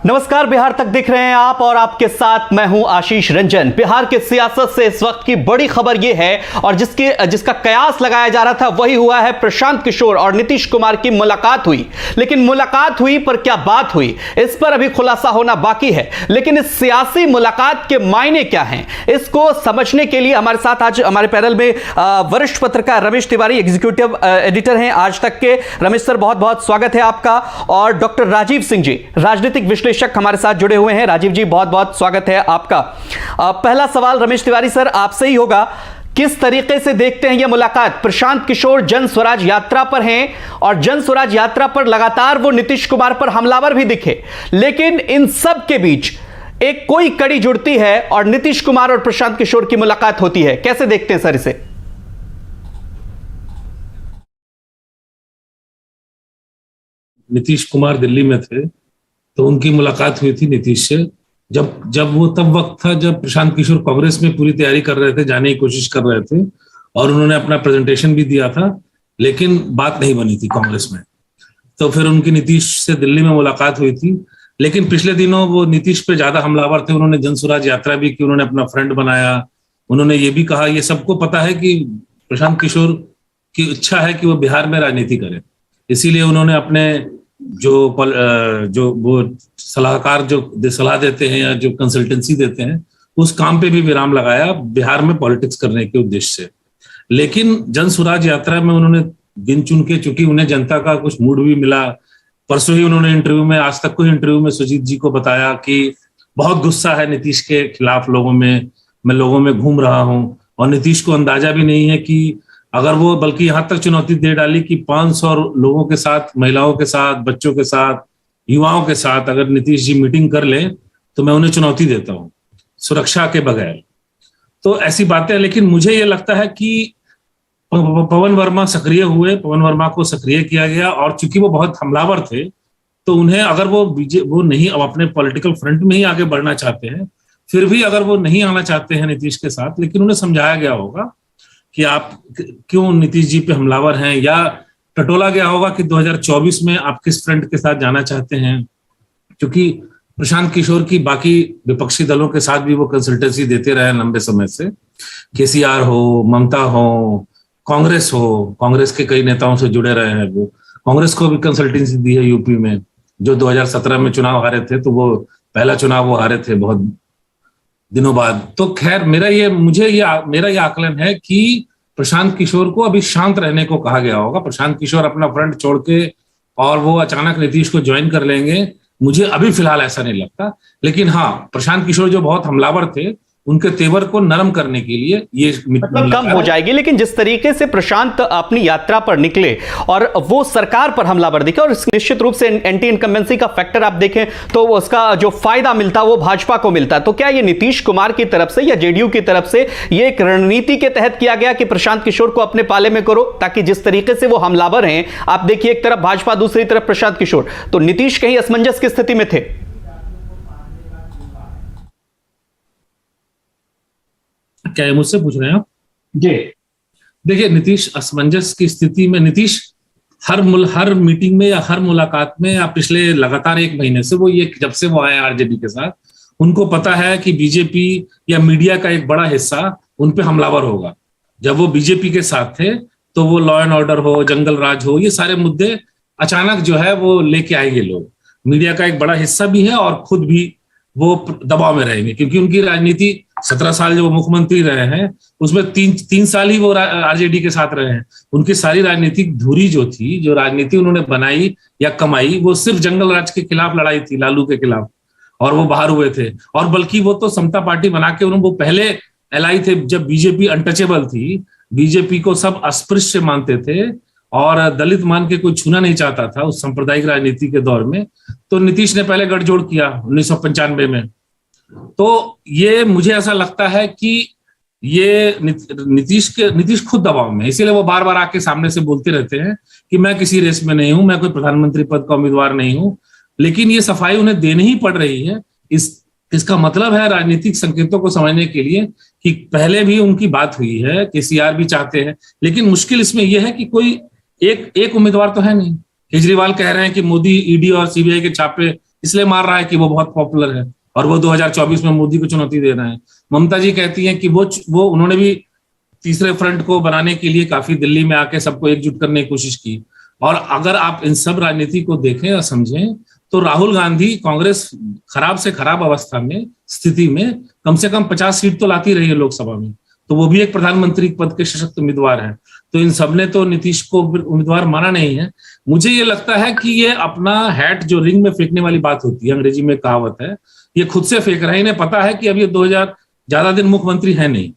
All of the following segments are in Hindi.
नमस्कार, बिहार तक दिख रहे हैं आप और आपके साथ मैं हूं आशीष रंजन। बिहार के सियासत से इस वक्त की बड़ी खबर यह है और जिसका कयास लगाया जा रहा था वही हुआ है। प्रशांत किशोर और नीतीश कुमार की मुलाकात हुई, लेकिन मुलाकात हुई पर क्या बात हुई, इस पर अभी खुलासा होना बाकी है। लेकिन इस सियासी मुलाकात के मायने क्या हैं, इसको समझने के लिए हमारे साथ आज हमारे पैनल में वरिष्ठ पत्रकार रमेश तिवारी, एग्जीक्यूटिव एडिटर हैं आज तक के। रमेश सर, बहुत बहुत स्वागत है आपका। और डॉक्टर राजीव सिंह जी, राजनीतिक विश्लेषक, हमारे साथ जुड़े हुए हैं। राजीव जी, बहुत बहुत स्वागत है आपका। पहला सवाल रमेश तिवारी सर आपसे ही होगा, किस तरीके से देखते हैं यह मुलाकात? प्रशांत किशोर जन स्वराज यात्रा पर हैं और जन स्वराज यात्रा पर लगातार वो नीतीश कुमार पर हमलावर भी दिखे, लेकिन इन सब के बीच एक कोई कड़ी जुड़ती है और नीतीश कुमार और प्रशांत किशोर की मुलाकात होती है। कैसे देखते हैं सर इसे? नीतीश कुमार दिल्ली में थे तो उनकी मुलाकात हुई थी नीतीश से। जब वो तब वक्त था जब प्रशांत किशोर कांग्रेस में पूरी तैयारी कर रहे थे, जाने की कोशिश कर रहे थे और उन्होंने अपना प्रेजेंटेशन भी दिया था, लेकिन बात नहीं बनी थी कांग्रेस में। तो फिर उनकी नीतीश से दिल्ली में मुलाकात हुई थी, लेकिन पिछले दिनों वो नीतीश पे ज्यादा हमलावर थे। उन्होंने जन स्वराज यात्रा भी की, उन्होंने अपना फ्रेंड बनाया। उन्होंने ये भी कहा, ये सबको पता है कि प्रशांत किशोर की इच्छा है कि वो बिहार में राजनीति करें, इसीलिए उन्होंने अपने जो वो सलाहकार जो सलाह देते हैं या जो कंसल्टेंसी देते हैं, उस काम पे भी विराम लगाया बिहार में पॉलिटिक्स करने के उद्देश्य से। लेकिन जन स्वराज यात्रा में उन्होंने गिन चुन के, चूंकि उन्हें जनता का कुछ मूड भी मिला, परसों ही उन्होंने इंटरव्यू में, आज तक कोई इंटरव्यू में सुजीत जी को बताया कि बहुत गुस्सा है नीतीश के खिलाफ लोगों में, मैं लोगों में घूम रहा हूं और नीतीश को अंदाजा भी नहीं है कि अगर वो, बल्कि यहां तक चुनौती दे डाली कि 500 लोगों के साथ, महिलाओं के साथ, बच्चों के साथ, युवाओं के साथ अगर नीतीश जी मीटिंग कर ले तो मैं उन्हें चुनौती देता हूं सुरक्षा के बगैर। तो ऐसी बातें। लेकिन मुझे ये लगता है कि पवन वर्मा सक्रिय हुए, पवन वर्मा को सक्रिय किया गया और चूंकि वो बहुत हमलावर थे तो उन्हें, अगर वो नहीं अब अपने पॉलिटिकल फ्रंट में ही आगे बढ़ना चाहते हैं, फिर भी अगर वो नहीं आना चाहते हैं नीतीश के साथ, लेकिन उन्हें समझाया गया होगा कि आप क्यों नीतीश जी पे हमलावर हैं, या टटोला गया होगा कि 2024 में आप किस फ्रंट के साथ जाना चाहते हैं। क्योंकि प्रशांत किशोर की बाकी विपक्षी दलों के साथ भी वो कंसल्टेंसी देते रहे लंबे समय से, केसीआर हो, ममता हो, कांग्रेस हो, कांग्रेस के कई नेताओं से जुड़े रहे हैं। वो कांग्रेस को भी कंसल्टेंसी दी है यूपी में, जो 2017 में चुनाव हारे थे, तो वो पहला चुनाव वो हारे थे बहुत दिनों बाद। तो खैर मेरा ये आकलन है कि प्रशांत किशोर को अभी शांत रहने को कहा गया होगा। प्रशांत किशोर अपना फ्रंट छोड़ के और वो अचानक नीतीश को ज्वाइन कर लेंगे, मुझे अभी फिलहाल ऐसा नहीं लगता। लेकिन हाँ, प्रशांत किशोर जो बहुत हमलावर थे, उनके तेवर को नरम करने के लिए ये मतलब कम हो जाएगी। लेकिन जिस तरीके से प्रशांत अपनी यात्रा पर निकले और वो सरकार पर हमलावर दिखे, और निश्चित रूप से एंटी इनकम्बेंसी का फैक्टर आप देखें तो उसका जो फायदा मिलता वो भाजपा को मिलता। तो क्या ये नीतीश कुमार की तरफ से या जेडीयू की तरफ से ये एक रणनीति के तहत किया गया कि प्रशांत किशोर को अपने पाले में करो, ताकि जिस तरीके से वो हमलावर हैं, आप देखिए एक तरफ भाजपा, दूसरी तरफ प्रशांत किशोर, तो नीतीश कहीं असमंजस की स्थिति में थे? क्या है, मुझसे पूछ रहे हैं आप? जी देखिए, नीतीश असमंजस की स्थिति में, नीतीश हर मीटिंग में या हर मुलाकात में या पिछले लगातार 1 महीने से, वो ये जब से वो आए आरजेडी के साथ, उनको पता है कि बीजेपी या मीडिया का एक बड़ा हिस्सा उन पे हमलावर होगा। जब वो बीजेपी के साथ थे तो वो लॉ एंड ऑर्डर हो, जंगल राज हो, ये सारे मुद्दे अचानक जो है वो लेके आएंगे लोग। मीडिया का एक बड़ा हिस्सा भी है और खुद भी वो दबाव में रहेंगे, क्योंकि उनकी राजनीति 17 साल जो वो मुख्यमंत्री रहे हैं, उसमें 3 साल ही वो आरजेडी के साथ रहे हैं। उनकी सारी राजनीतिक धुरी जो थी, जो राजनीति उन्होंने बनाई या कमाई, वो सिर्फ जंगल राज के खिलाफ लड़ाई थी, लालू के खिलाफ, और वो बाहर हुए थे। और बल्कि वो तो समता पार्टी बना के वो पहले एलआई थे, जब बीजेपी अनटचेबल थी, बीजेपी को सब अस्पृश्य मानते थे और दलित मान के कोई छूना नहीं चाहता था उस सांप्रदायिक राजनीति के दौर में। तो नीतीश ने पहले गठजोड़ किया 1995 में। तो ये मुझे ऐसा लगता है कि ये नीतीश खुद दबाव में, इसीलिए वो बार बार आके सामने से बोलते रहते हैं कि मैं किसी रेस में नहीं हूं, मैं कोई प्रधानमंत्री पद का उम्मीदवार नहीं हूं। लेकिन ये सफाई उन्हें देनी ही पड़ रही है। इसका मतलब है, राजनीतिक संकेतों को समझने के लिए, कि पहले भी उनकी बात हुई है, केसीआर भी चाहते हैं, लेकिन मुश्किल इसमें यह है कि कोई एक उम्मीदवार तो है नहीं। केजरीवाल कह रहे हैं कि मोदी ईडी और सीबीआई के छापे इसलिए मार रहा है कि वो बहुत पॉपुलर है और वो 2024 में मोदी को चुनौती दे रहे हैं। ममता जी कहती हैं कि वो उन्होंने भी तीसरे फ्रंट को बनाने के लिए काफी दिल्ली में आके सबको एकजुट करने की कोशिश की। और अगर आप इन सब राजनीति को देखें और समझें तो राहुल गांधी कांग्रेस खराब से खराब अवस्था में स्थिति में कम से कम 50 सीट तो लाती रही है लोकसभा में, तो वो भी एक प्रधानमंत्री पद के सशक्त उम्मीदवार हैं। तो इन सबने तो नीतीश को उम्मीदवार माना नहीं है। मुझे ये लगता है कि ये अपना हैट जो रिंग में फेंकने वाली बात होती है, अंग्रेजी में कहावत है, ये खुद से फेंक रहे हैं। इन्हें पता है कि अब ये 2000 ज्यादा दिन मुख्यमंत्री है नहीं,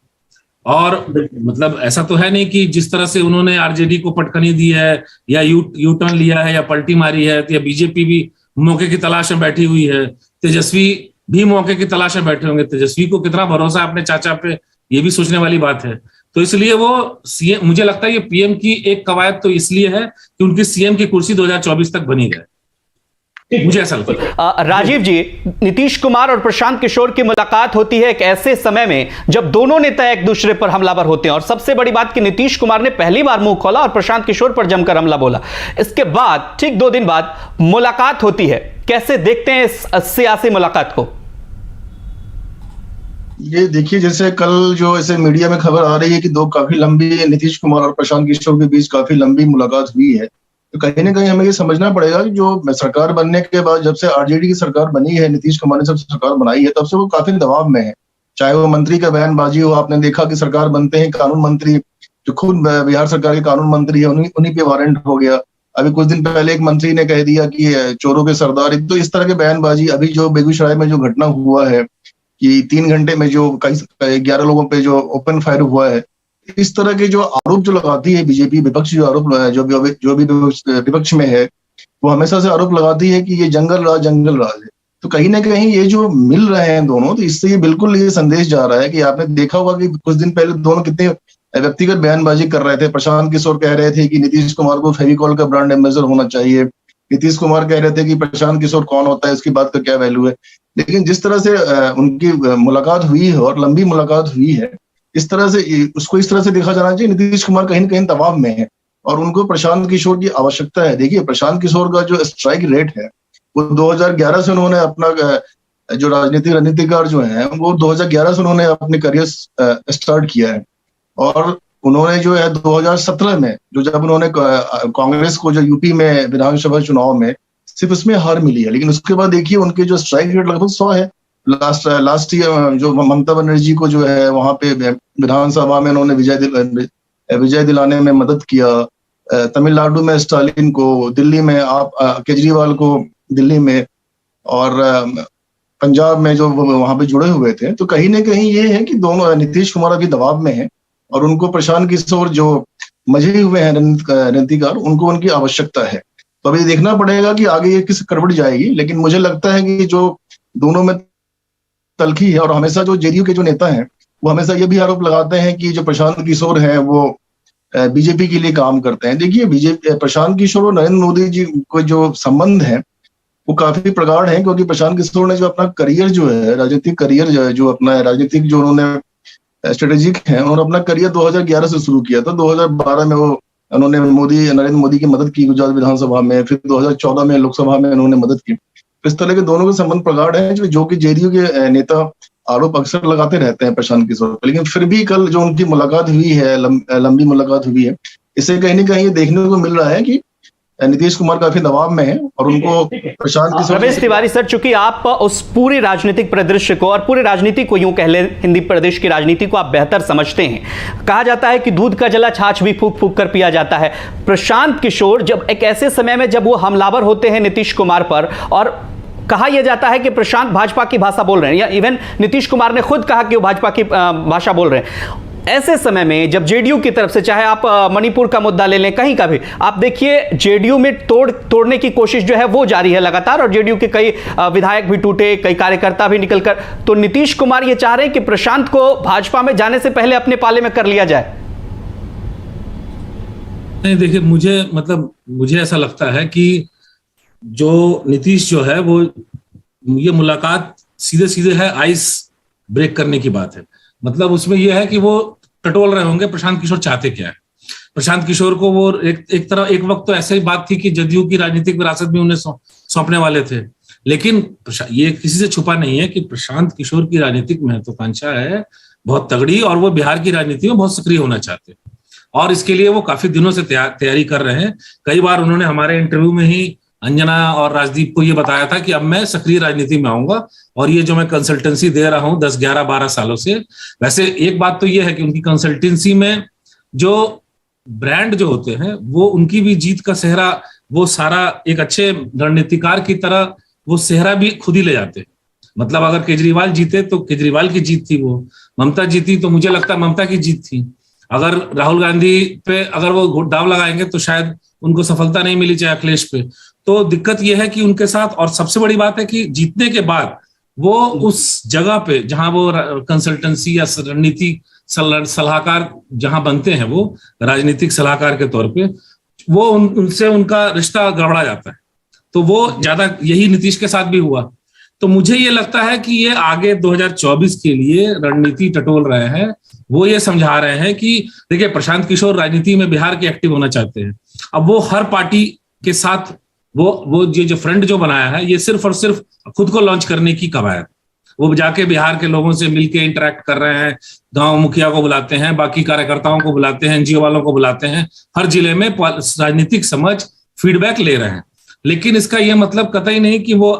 और मतलब ऐसा तो है नहीं कि जिस तरह से उन्होंने आरजेडी को पटखनी दी है या यू टर्न लिया है या पलटी मारी है, या बीजेपी भी मौके की तलाश में बैठी हुई है, तेजस्वी भी मौके की तलाश में बैठे होंगे। तेजस्वी को कितना भरोसा अपने चाचा पे, ये भी सोचने वाली बात है। तो इसलिए वो सीएम, मुझे लगता है ये पीएम की एक कवायद तो इसलिए है कि उनकी सीएम की कुर्सी 2024 तक बनी रहे, मुझे ऐसा लगता है। राजीव जी, नीतीश कुमार और प्रशांत किशोर की मुलाकात होती है एक ऐसे समय में जब दोनों नेता एक दूसरे पर हमलावर होते हैं, और सबसे बड़ी बात कि नीतीश कुमार ने पहली बार मुंह खोला और प्रशांत किशोर पर जमकर हमला बोला। इसके बाद ठीक 2 दिन बाद मुलाकात होती है। कैसे देखते हैं इस सियासी मुलाकात को? ये देखिए, जैसे कल जो ऐसे मीडिया में खबर आ रही है कि काफी लंबी नीतीश कुमार और प्रशांत किशोर के बीच काफी लंबी मुलाकात हुई है, तो कहीं ना कहीं हमें ये समझना पड़ेगा कि जो सरकार बनने के बाद, जब से आरजेडी की सरकार बनी है, नीतीश कुमार ने जब सरकार बनाई है, तब से वो काफी दबाव में है। चाहे वो मंत्री का बयानबाजी हो, आपने देखा कि सरकार बनते हैं कानून मंत्री जो खुद बिहार सरकार के कानून मंत्री है उन्हीं पे वारंट हो गया। अभी कुछ दिन पहले एक मंत्री ने कह दिया कि चोरों के सरदार। तो इस तरह के बयानबाजी, अभी जो बेगूसराय में जो घटना हुआ है कि 3 घंटे में जो 11 लोगों पे जो ओपन फायर हुआ है, इस तरह के जो आरोप जो लगाती है बीजेपी, विपक्ष जो आरोप जो भी विपक्ष में है, वो हमेशा से आरोप लगाती है कि ये जंगल राज है। तो कहीं ना कहीं ये जो मिल रहे हैं दोनों, तो इससे ये बिल्कुल ये संदेश जा रहा है कि आपने देखा होगा कि कुछ दिन पहले दोनों कितने व्यक्तिगत बयानबाजी कर रहे थे। प्रशांत किशोर कह रहे थे कि नीतीश कुमार को फेविकॉल का ब्रांड एम्बेसडर होना चाहिए, नीतीश कुमार कह रहे थे कि प्रशांत किशोर कौन होता है, इसकी बात का क्या वैल्यू है। लेकिन जिस तरह से उनकी मुलाकात हुई है और लंबी मुलाकात हुई है, इस तरह से उसको इस तरह से देखा जाना चाहिए नीतीश कुमार कहीं न कहीं दबाव में है और उनको प्रशांत किशोर की आवश्यकता है। देखिए, प्रशांत किशोर का जो स्ट्राइक रेट है वो 2011 से उन्होंने अपना जो रणनीतिकार जो है वो 2011 से उन्होंने अपने करियर स्टार्ट किया है। और उन्होंने जो है 2017 में जब उन्होंने कांग्रेस को जो यूपी में विधानसभा चुनाव में सिर्फ उसमें हार मिली है, लेकिन उसके बाद देखिए उनके जो स्ट्राइक रेट लगभग 100 है। लास्ट ईयर जो ममता बनर्जी को जो है वहां पे विधानसभा में उन्होंने विजय दिलाने में मदद किया, तमिलनाडु में स्टालिन को, दिल्ली में आप केजरीवाल को दिल्ली में, और पंजाब में जो वहां पे जुड़े हुए थे। तो कहीं ना कहीं ये है कि दोनों, नीतीश कुमार अभी दबाव में है और उनको प्रशांत किशोर जो मजे हुए हैं रणनीतिकार, उनको उनकी आवश्यकता है। तो अभी देखना पड़ेगा कि आगे ये किस करवट जाएगी। लेकिन मुझे लगता है कि जो दोनों में तलखी है, और हमेशा जो जेडीयू के जो नेता हैं वो हमेशा ये भी आरोप लगाते हैं कि जो प्रशांत किशोर हैं वो बीजेपी के लिए काम करते हैं। देखिए, प्रशांत किशोर और नरेंद्र मोदी जी को जो संबंध है वो काफी प्रगाढ़ है, क्योंकि प्रशांत किशोर ने जो अपना करियर जो है, राजनीतिक करियर जो अपना राजनीतिक जो उन्होंने स्ट्रेटेजिक है, उन्होंने अपना करियर 2011 से शुरू किया था। 2012 में वो उन्होंने नरेंद्र मोदी की मदद की गुजरात विधानसभा में, फिर 2014 में लोकसभा में उन्होंने मदद की। इस तरह के दोनों के संबंध प्रगाढ़ है, जो कि जेडीयू के नेता आरोप अक्सर लगाते रहते हैं प्रशांत किशोर। लेकिन फिर भी कल जो उनकी मुलाकात हुई है, लंबी मुलाकात हुई है, इससे कहीं ना कहीं देखने को मिल रहा है कि नीतीश कुमार काफी दबाव में है और उनको प्रशांत किशोर। रमेश तिवारी सर, चूंकि आप उस पूरे राजनीतिक परिदृश्य को और पूरे राजनीति को, यूं कह ले हिंदी प्रदेश की राजनीति को आप बेहतर समझते हैं। कहा जाता है कि दूध का जला छाछ भी फूंक फूंक कर पिया जाता है। प्रशांत किशोर जब एक ऐसे समय में जब वो हमलावर होते हैं नीतीश कुमार पर, और कहा यह जाता है कि प्रशांत भाजपा की भाषा बोल रहे हैं, या इवन नीतीश कुमार ने खुद कहा कि वो भाजपा की भाषा बोल रहे हैं। ऐसे समय में जब जेडीयू की तरफ से, चाहे आप मणिपुर का मुद्दा ले लें, कहीं का भी आप देखिए, जेडीयू में तोड़ने की कोशिश जो है वो जारी है लगातार, और जेडीयू के कई विधायक भी टूटे, कई कार्यकर्ता भी निकलकर। तो नीतीश कुमार ये चाह रहे हैं कि प्रशांत को भाजपा में जाने से पहले अपने पाले में कर लिया जाए। नहीं, देखिए, मुझे ऐसा लगता है कि जो नीतीश जो है वो, ये मुलाकात सीधे सीधे है आइस ब्रेक करने की बात है। मतलब उसमें यह है कि वो टटोल रहे होंगे प्रशांत किशोर चाहते क्या है। प्रशांत किशोर को वो एक वक्त तो ऐसे ही बात थी कि जदयू की राजनीतिक विरासत भी उन्हें सौंपने वाले थे, लेकिन ये किसी से छुपा नहीं है कि प्रशांत किशोर की राजनीतिक महत्वाकांक्षा है बहुत तगड़ी, और वो बिहार की राजनीति में बहुत सक्रिय होना चाहते हैं, और इसके लिए वो काफी दिनों से तैयारी कर रहे हैं। कई बार उन्होंने हमारे इंटरव्यू में ही अंजना और राजदीप को ये बताया था कि अब मैं सक्रिय राजनीति में आऊंगा, और ये जो मैं कंसल्टेंसी दे रहा हूं 10, 11, 12 सालों से। वैसे एक बात तो ये है कि उनकी कंसल्टेंसी में जो ब्रांड जो होते हैं वो उनकी भी जीत का सेहरा, वो सारा एक अच्छे रणनीतिकार की तरह वो सेहरा भी खुद ही ले जाते हैं। मतलब अगर केजरीवाल जीते तो केजरीवाल की जीत थी, वो ममता जीती तो मुझे लगता है ममता की जीत थी। अगर राहुल गांधी पे अगर वो दाव लगाएंगे तो शायद उनको सफलता नहीं मिली, चाहे अखिलेश पे। तो दिक्कत यह है कि उनके साथ, और सबसे बड़ी बात है कि जीतने के बाद वो उस जगह पे जहां वो कंसल्टेंसी या रणनीति सलाहकार जहां बनते हैं, वो राजनीतिक सलाहकार के तौर पे, वो उनसे उनका रिश्ता गड़बड़ा जाता है। तो वो ज्यादा, यही नीतीश के साथ भी हुआ। तो मुझे ये लगता है कि ये आगे 2024 के लिए रणनीति टटोल रहे हैं। वो ये समझा रहे हैं कि देखिए, प्रशांत किशोर राजनीति में बिहार के एक्टिव होना चाहते हैं। अब वो हर पार्टी के साथ वो ये जो फ्रंट जो बनाया है, ये सिर्फ और सिर्फ खुद को लॉन्च करने की कवायद। वो जाके बिहार के लोगों से मिलके इंटरेक्ट कर रहे हैं, गांव मुखिया को बुलाते हैं, बाकी कार्यकर्ताओं को बुलाते हैं, एनजीओ वालों को बुलाते हैं, हर जिले में राजनीतिक समझ फीडबैक ले रहे हैं। लेकिन इसका यह मतलब कतई नहीं कि वो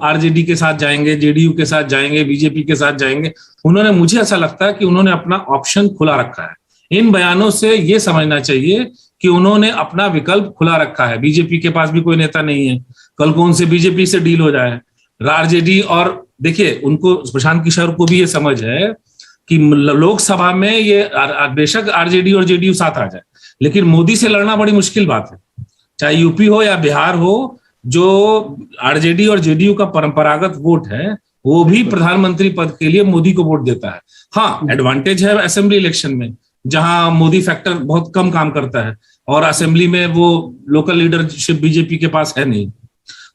आरजेडी के साथ जाएंगे, जेडीयू के साथ जाएंगे, बीजेपी के साथ जाएंगे। उन्होंने, मुझे ऐसा लगता है कि उन्होंने अपना ऑप्शन खुला रखा है। इन बयानों से ये समझना चाहिए कि उन्होंने अपना विकल्प खुला रखा है। बीजेपी के पास भी कोई नेता नहीं है, कल को उनसे बीजेपी से डील हो जाए, आरजेडी। और देखिए, उनको, प्रशांत किशोर को भी ये समझ है कि लोकसभा में ये बेशक आरजेडी और जेडीयू साथ आ जाए, लेकिन मोदी से लड़ना बड़ी मुश्किल बात है। चाहे यूपी हो या बिहार हो, जो आरजेडी और जेडीयू का परंपरागत वोट है, वो भी प्रधानमंत्री पद के लिए मोदी को वोट देता है। हाँ, एडवांटेज है असेंबली इलेक्शन में, जहां मोदी फैक्टर बहुत कम काम करता है, और असेंबली में वो लोकल लीडरशिप बीजेपी के पास है नहीं।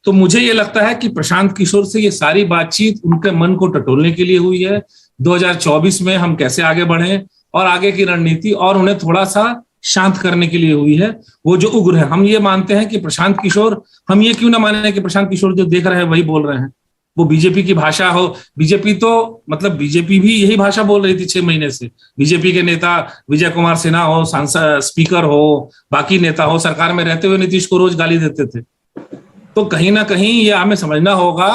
तो मुझे ये लगता है कि प्रशांत किशोर से ये सारी बातचीत उनके मन को टटोलने के लिए हुई है। 2024 में हम कैसे आगे बढ़े और आगे की रणनीति, और उन्हें थोड़ा सा शांत करने के लिए हुई है। वो जो उग्र है, हम ये मानते हैं कि प्रशांत किशोर, हम ये क्यों ना माने कि प्रशांत किशोर जो देख रहे हैं वही बोल रहे हैं। वो बीजेपी की भाषा हो, बीजेपी तो मतलब बीजेपी भी यही भाषा बोल रही थी 6 महीने से। बीजेपी के नेता विजय कुमार सिन्हा हो, सांसद, स्पीकर हो, बाकी नेता हो, सरकार में रहते हुए नीतीश को रोज गाली देते थे। तो कहीं ना कहीं ये हमें समझना होगा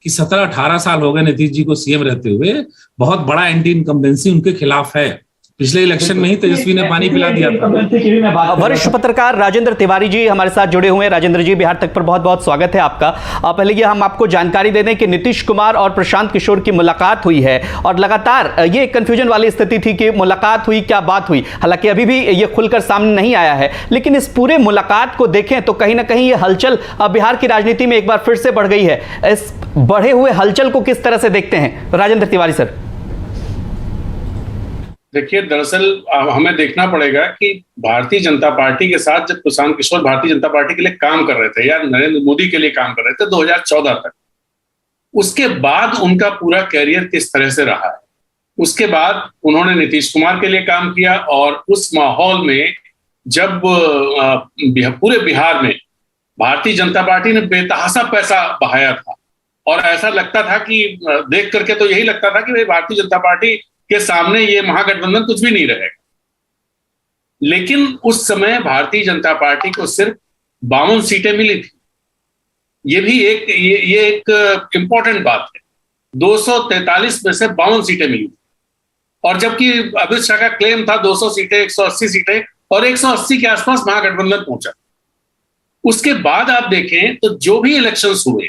कि 17-18 साल हो गए नीतीश जी को सीएम रहते हुए, बहुत बड़ा एंटी इनकम्बेंसी उनके खिलाफ है। पिछले इलेक्शन में ही तेजस्वी ने पानी पिला दिया था। वरिष्ठ पत्रकार राजेंद्र तिवारी जी हमारे साथ जुड़े हुए हैं। राजेंद्र जी, बिहार तक पर बहुत बहुत स्वागत है आपका। पहले ये हम आपको जानकारी दे दें कि नीतीश कुमार और प्रशांत किशोर की मुलाकात हुई है, और लगातार ये कंफ्यूजन वाली स्थिति थी कि मुलाकात हुई, क्या बात हुई। हालांकि अभी भी ये खुलकर सामने नहीं आया है, लेकिन इस पूरे मुलाकात को देखें तो कहीं ना कहीं ये हलचल बिहार की राजनीति में एक बार फिर से बढ़ गई है। इस बढ़े हुए हलचल को किस तरह से देखते हैं राजेंद्र तिवारी सर? देखिए, दरअसल हमें देखना पड़ेगा कि भारतीय जनता पार्टी के साथ जब प्रशांत किशोर भारतीय जनता पार्टी के लिए काम कर रहे थे या नरेंद्र मोदी के लिए काम कर रहे थे 2014 तक, उसके बाद उनका पूरा कैरियर किस तरह से रहा है। उसके बाद उन्होंने नीतीश कुमार के लिए काम किया, और उस माहौल में जब पूरे बिहार में भारतीय जनता पार्टी ने बेतहाशा पैसा बहाया था, और ऐसा लगता था कि देख करके तो यही लगता था कि भाई भारतीय जनता पार्टी के सामने ये महागठबंधन कुछ भी नहीं रहेगा। लेकिन उस समय भारतीय जनता पार्टी को सिर्फ 52 सीटें मिली थी। ये भी एक इंपॉर्टेंट बात है। 243 में से 52 सीटें मिली थी, और जबकि अमित शाह का क्लेम था 200 सीटें, 180 सीटें, और 180 के आसपास महागठबंधन पहुंचा। उसके बाद आप देखें तो जो भी इलेक्शंस हुए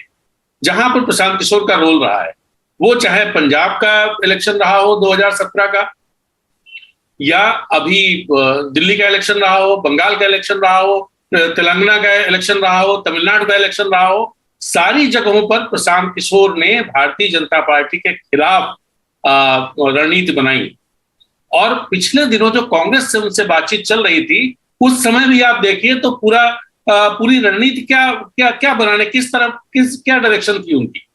जहां पर प्रशांत किशोर का रोल रहा है, वो चाहे पंजाब का इलेक्शन रहा हो 2017 का, या अभी दिल्ली का इलेक्शन रहा हो, बंगाल का इलेक्शन रहा हो, तेलंगाना का इलेक्शन रहा हो, तमिलनाडु का इलेक्शन रहा हो, सारी जगहों पर प्रशांत किशोर ने भारतीय जनता पार्टी के खिलाफ रणनीति बनाई। और पिछले दिनों जो कांग्रेस से उनसे बातचीत चल रही थी, उस समय भी आप देखिए तो पूरी रणनीति क्या बनाने, क्या डायरेक्शन थी उनकी।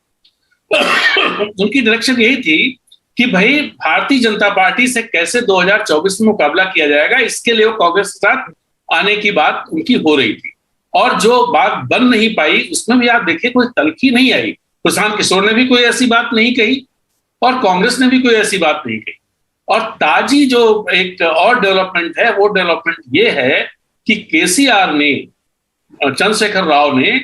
उनकी डायरेक्शन यही थी कि भाई भारतीय जनता पार्टी से कैसे 2024 में मुकाबला किया जाएगा, इसके लिए वो कांग्रेस के साथ आने की बात उनकी हो रही थी। और जो बात बन नहीं पाई उसमें भी आप देखिए कोई तलखी नहीं आई। प्रशांत किशोर ने भी कोई ऐसी बात नहीं कही और कांग्रेस ने भी कोई ऐसी बात नहीं कही। और ताजी जो एक और डेवलपमेंट है वो डेवलपमेंट ये है कि केसीआर ने, चंद्रशेखर राव ने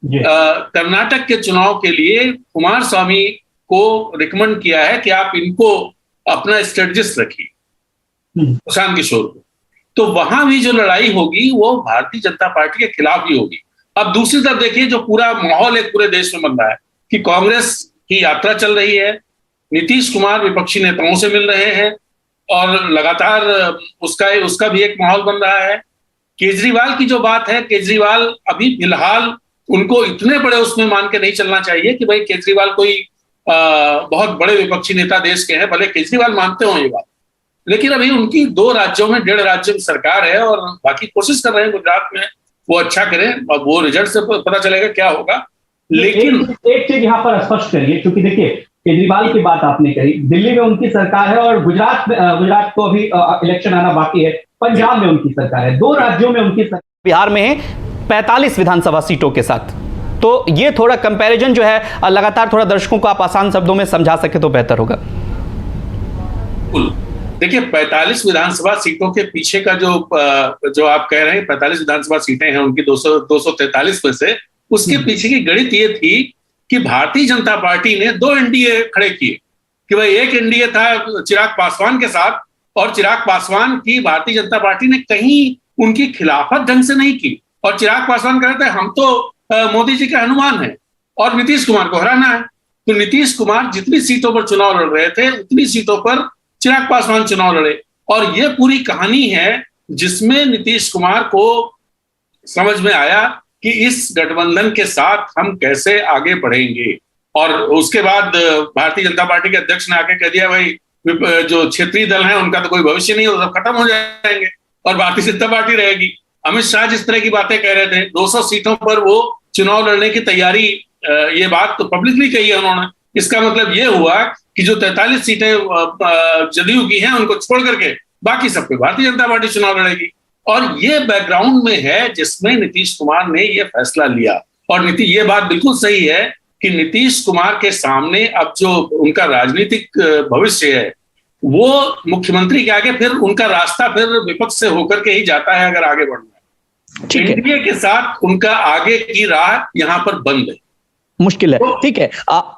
कर्नाटक के चुनाव के लिए कुमार स्वामी को रिकमेंड किया है कि आप इनको अपना स्ट्रेटजिस्ट रखिए, प्रशांत किशोर को। तो वहां भी जो लड़ाई होगी वो भारतीय जनता पार्टी के खिलाफ ही होगी। अब दूसरी तरफ देखिए जो पूरा माहौल एक पूरे देश में बन रहा है कि कांग्रेस की यात्रा चल रही है, नीतीश कुमार विपक्षी नेताओं से मिल रहे हैं और लगातार उसका भी एक माहौल बन रहा है। केजरीवाल की जो बात है, केजरीवाल अभी फिलहाल उनको इतने बड़े उसमें मान के नहीं चलना चाहिए कि भाई केजरीवाल कोई बहुत बड़े विपक्षी नेता देश के हैं, भले केजरीवाल मानते हो ये बात, लेकिन अभी उनकी 2 राज्यों में 1.5 राज्यों में सरकार है और बाकी कोशिश कर रहे हैं गुजरात में वो अच्छा करें और वो रिजल्ट से पता चलेगा क्या होगा। लेकिन एक चीज यहाँ पर स्पष्ट करिए, क्योंकि देखिए केजरीवाल की बात आपने कही, दिल्ली में उनकी सरकार है और गुजरात को अभी इलेक्शन आना बाकी है, पंजाब में उनकी सरकार है, 2 राज्यों में उनकी सरकार, बिहार में 45 विधानसभा सीटों के साथ। तो ये थोड़ा कंपैरिजन जो है लगातार थोड़ा दर्शकों को आप आसान शब्दों में समझा सके तो बेहतर होगा। देखिए 45 विधानसभा सीटों के पीछे का जो आप कह रहे हैं 45 विधानसभा सीटें हैं उनकी 243 में से, उसके पीछे की गणित ये थी कि भारतीय जनता पार्टी ने 2 एनडीए खड़े किए कि भाई एक एनडीए था चिराग पासवान के साथ और चिराग पासवान की भारतीय जनता पार्टी ने कहीं उनकी खिलाफत ढंग से नहीं की और चिराग पासवान कह रहे थे हम तो मोदी जी के हनुमान हैं और नीतीश कुमार को हराना है। तो नीतीश कुमार जितनी सीटों पर चुनाव लड़ रहे थे उतनी सीटों पर चिराग पासवान चुनाव लड़े और ये पूरी कहानी है जिसमें नीतीश कुमार को समझ में आया कि इस गठबंधन के साथ हम कैसे आगे बढ़ेंगे। और उसके बाद भारतीय जनता पार्टी के अध्यक्ष ने आके कह दिया भाई जो क्षेत्रीय दल हैं उनका तो कोई भविष्य नहीं, सब खत्म हो जाएंगे और भारतीय जनता पार्टी रहेगी। अमित शाह जिस तरह की बातें कह रहे थे 200 सीटों पर वो चुनाव लड़ने की तैयारी, ये बात तो पब्लिकली कही है उन्होंने। इसका मतलब ये हुआ कि जो 43 सीटें जदयू की हैं उनको छोड़ करके बाकी सब पे भारतीय जनता पार्टी चुनाव लड़ेगी। और ये बैकग्राउंड में है जिसमें नीतीश कुमार ने ये फैसला लिया। और ये बात बिल्कुल सही है कि नीतीश कुमार के सामने अब जो उनका राजनीतिक भविष्य है वो मुख्यमंत्री के आगे फिर उनका रास्ता फिर विपक्ष से होकर के ही जाता है अगर आगे बढ़ना है। एनडीए के साथ उनका आगे की राह यहाँ पर बंद है, मुश्किल है। ठीक है,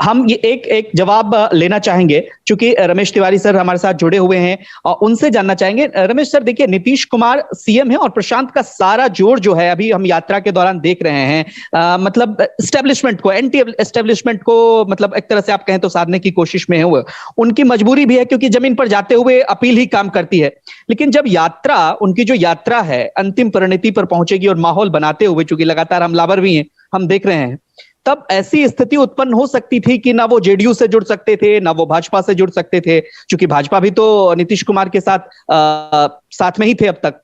हम ये एक जवाब लेना चाहेंगे क्योंकि रमेश तिवारी सर हमारे साथ जुड़े हुए हैं और उनसे जानना चाहेंगे। रमेश सर, देखिए नीतीश कुमार सीएम है और प्रशांत का सारा जोर जो है अभी हम यात्रा के दौरान देख रहे हैं मतलब एस्टेब्लिशमेंट को, एंटी एस्टेब्लिशमेंट को मतलब एक तरह से आप कहें तो साधने की कोशिश में है। वो उनकी मजबूरी भी है क्योंकि जमीन पर जाते हुए अपील ही काम करती है। लेकिन जब यात्रा, उनकी जो यात्रा है अंतिम परिणति पर पहुंचेगी और माहौल बनाते हुए, चूंकि लगातार हमलावर भी हैं, हम देख रहे हैं, तब ऐसी स्थिति उत्पन्न हो सकती थी कि ना वो जेडीयू से जुड़ सकते थे ना वो भाजपा से जुड़ सकते थे, क्योंकि भाजपा भी तो नीतीश कुमार के साथ में ही थे अब तक।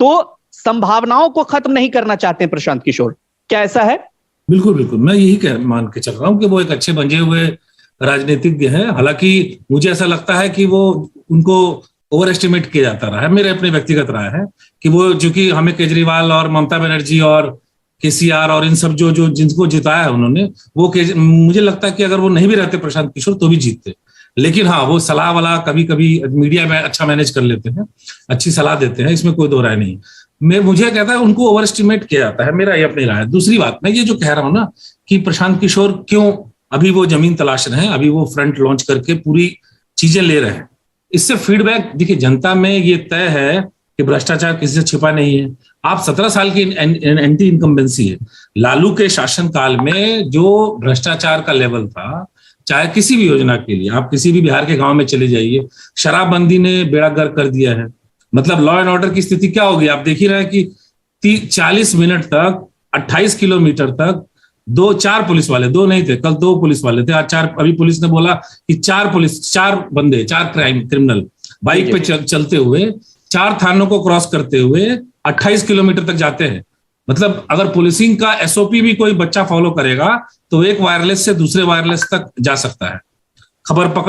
तो संभावनाओं को खत्म नहीं करना चाहते हैं प्रशांत किशोर, क्या ऐसा है? बिल्कुल बिल्कुल, मैं यही मान के चल रहा हूं कि वो एक अच्छे बंजे हुए राजनीतिज्ञ हैं। हालांकि मुझे ऐसा लगता है कि वो उनको ओवर एस्टिमेट किया जाता रहा है। मेरे अपने व्यक्तिगत राय है कि वो, चूंकि हमें केजरीवाल और ममता बनर्जी और केसीआर और इन सब जो जिनको जिताया है उन्होंने, वो मुझे लगता है कि अगर वो नहीं भी रहते प्रशांत किशोर तो भी जीतते। लेकिन हाँ, वो सलाह वाला कभी कभी मीडिया में अच्छा मैनेज कर लेते हैं, अच्छी सलाह देते हैं, इसमें कोई दो राय नहीं। मुझे कहता है उनको ओवर एस्टिमेट किया जाता है, मेरा ये अपनी राय है। दूसरी बात, मैं ये जो कह रहा हूँ ना कि प्रशांत किशोर क्यों अभी वो जमीन तलाश रहे हैं, अभी वो फ्रंट लॉन्च करके पूरी चीजें ले रहे हैं, इससे फीडबैक देखिए जनता में ये तय है कि भ्रष्टाचार किसी से छिपा नहीं है। आप 17 साल की एंटी इनकम्बेंसी है। लालू के शासनकाल में जो भ्रष्टाचार का लेवल था, चाहे किसी भी योजना के लिए, आप किसी भी बिहार के गांव में चले जाइए, शराबबंदी ने बेड़ा गर्क कर दिया है। मतलब लॉ एंड ऑर्डर की स्थिति क्या होगी, आप देख ही रहे हैं कि 40 मिनट तक 28 किलोमीटर तक 4 पुलिस वाले, 2 नहीं थे, कल 2 पुलिस वाले थे, आज 4। अभी पुलिस ने बोला कि 4 बंदे, 4 क्रिमिनल बाइक पे चलते हुए 4 थानों को क्रॉस करते हुए 28 किलोमीटर तक जाते हैं। मतलब अगर पुलिसिंग का एसओपी भी कोई बच्चा फॉलो करेगा तो एक वायरलेस से दूसरे वायरलेस तक जा सकता है,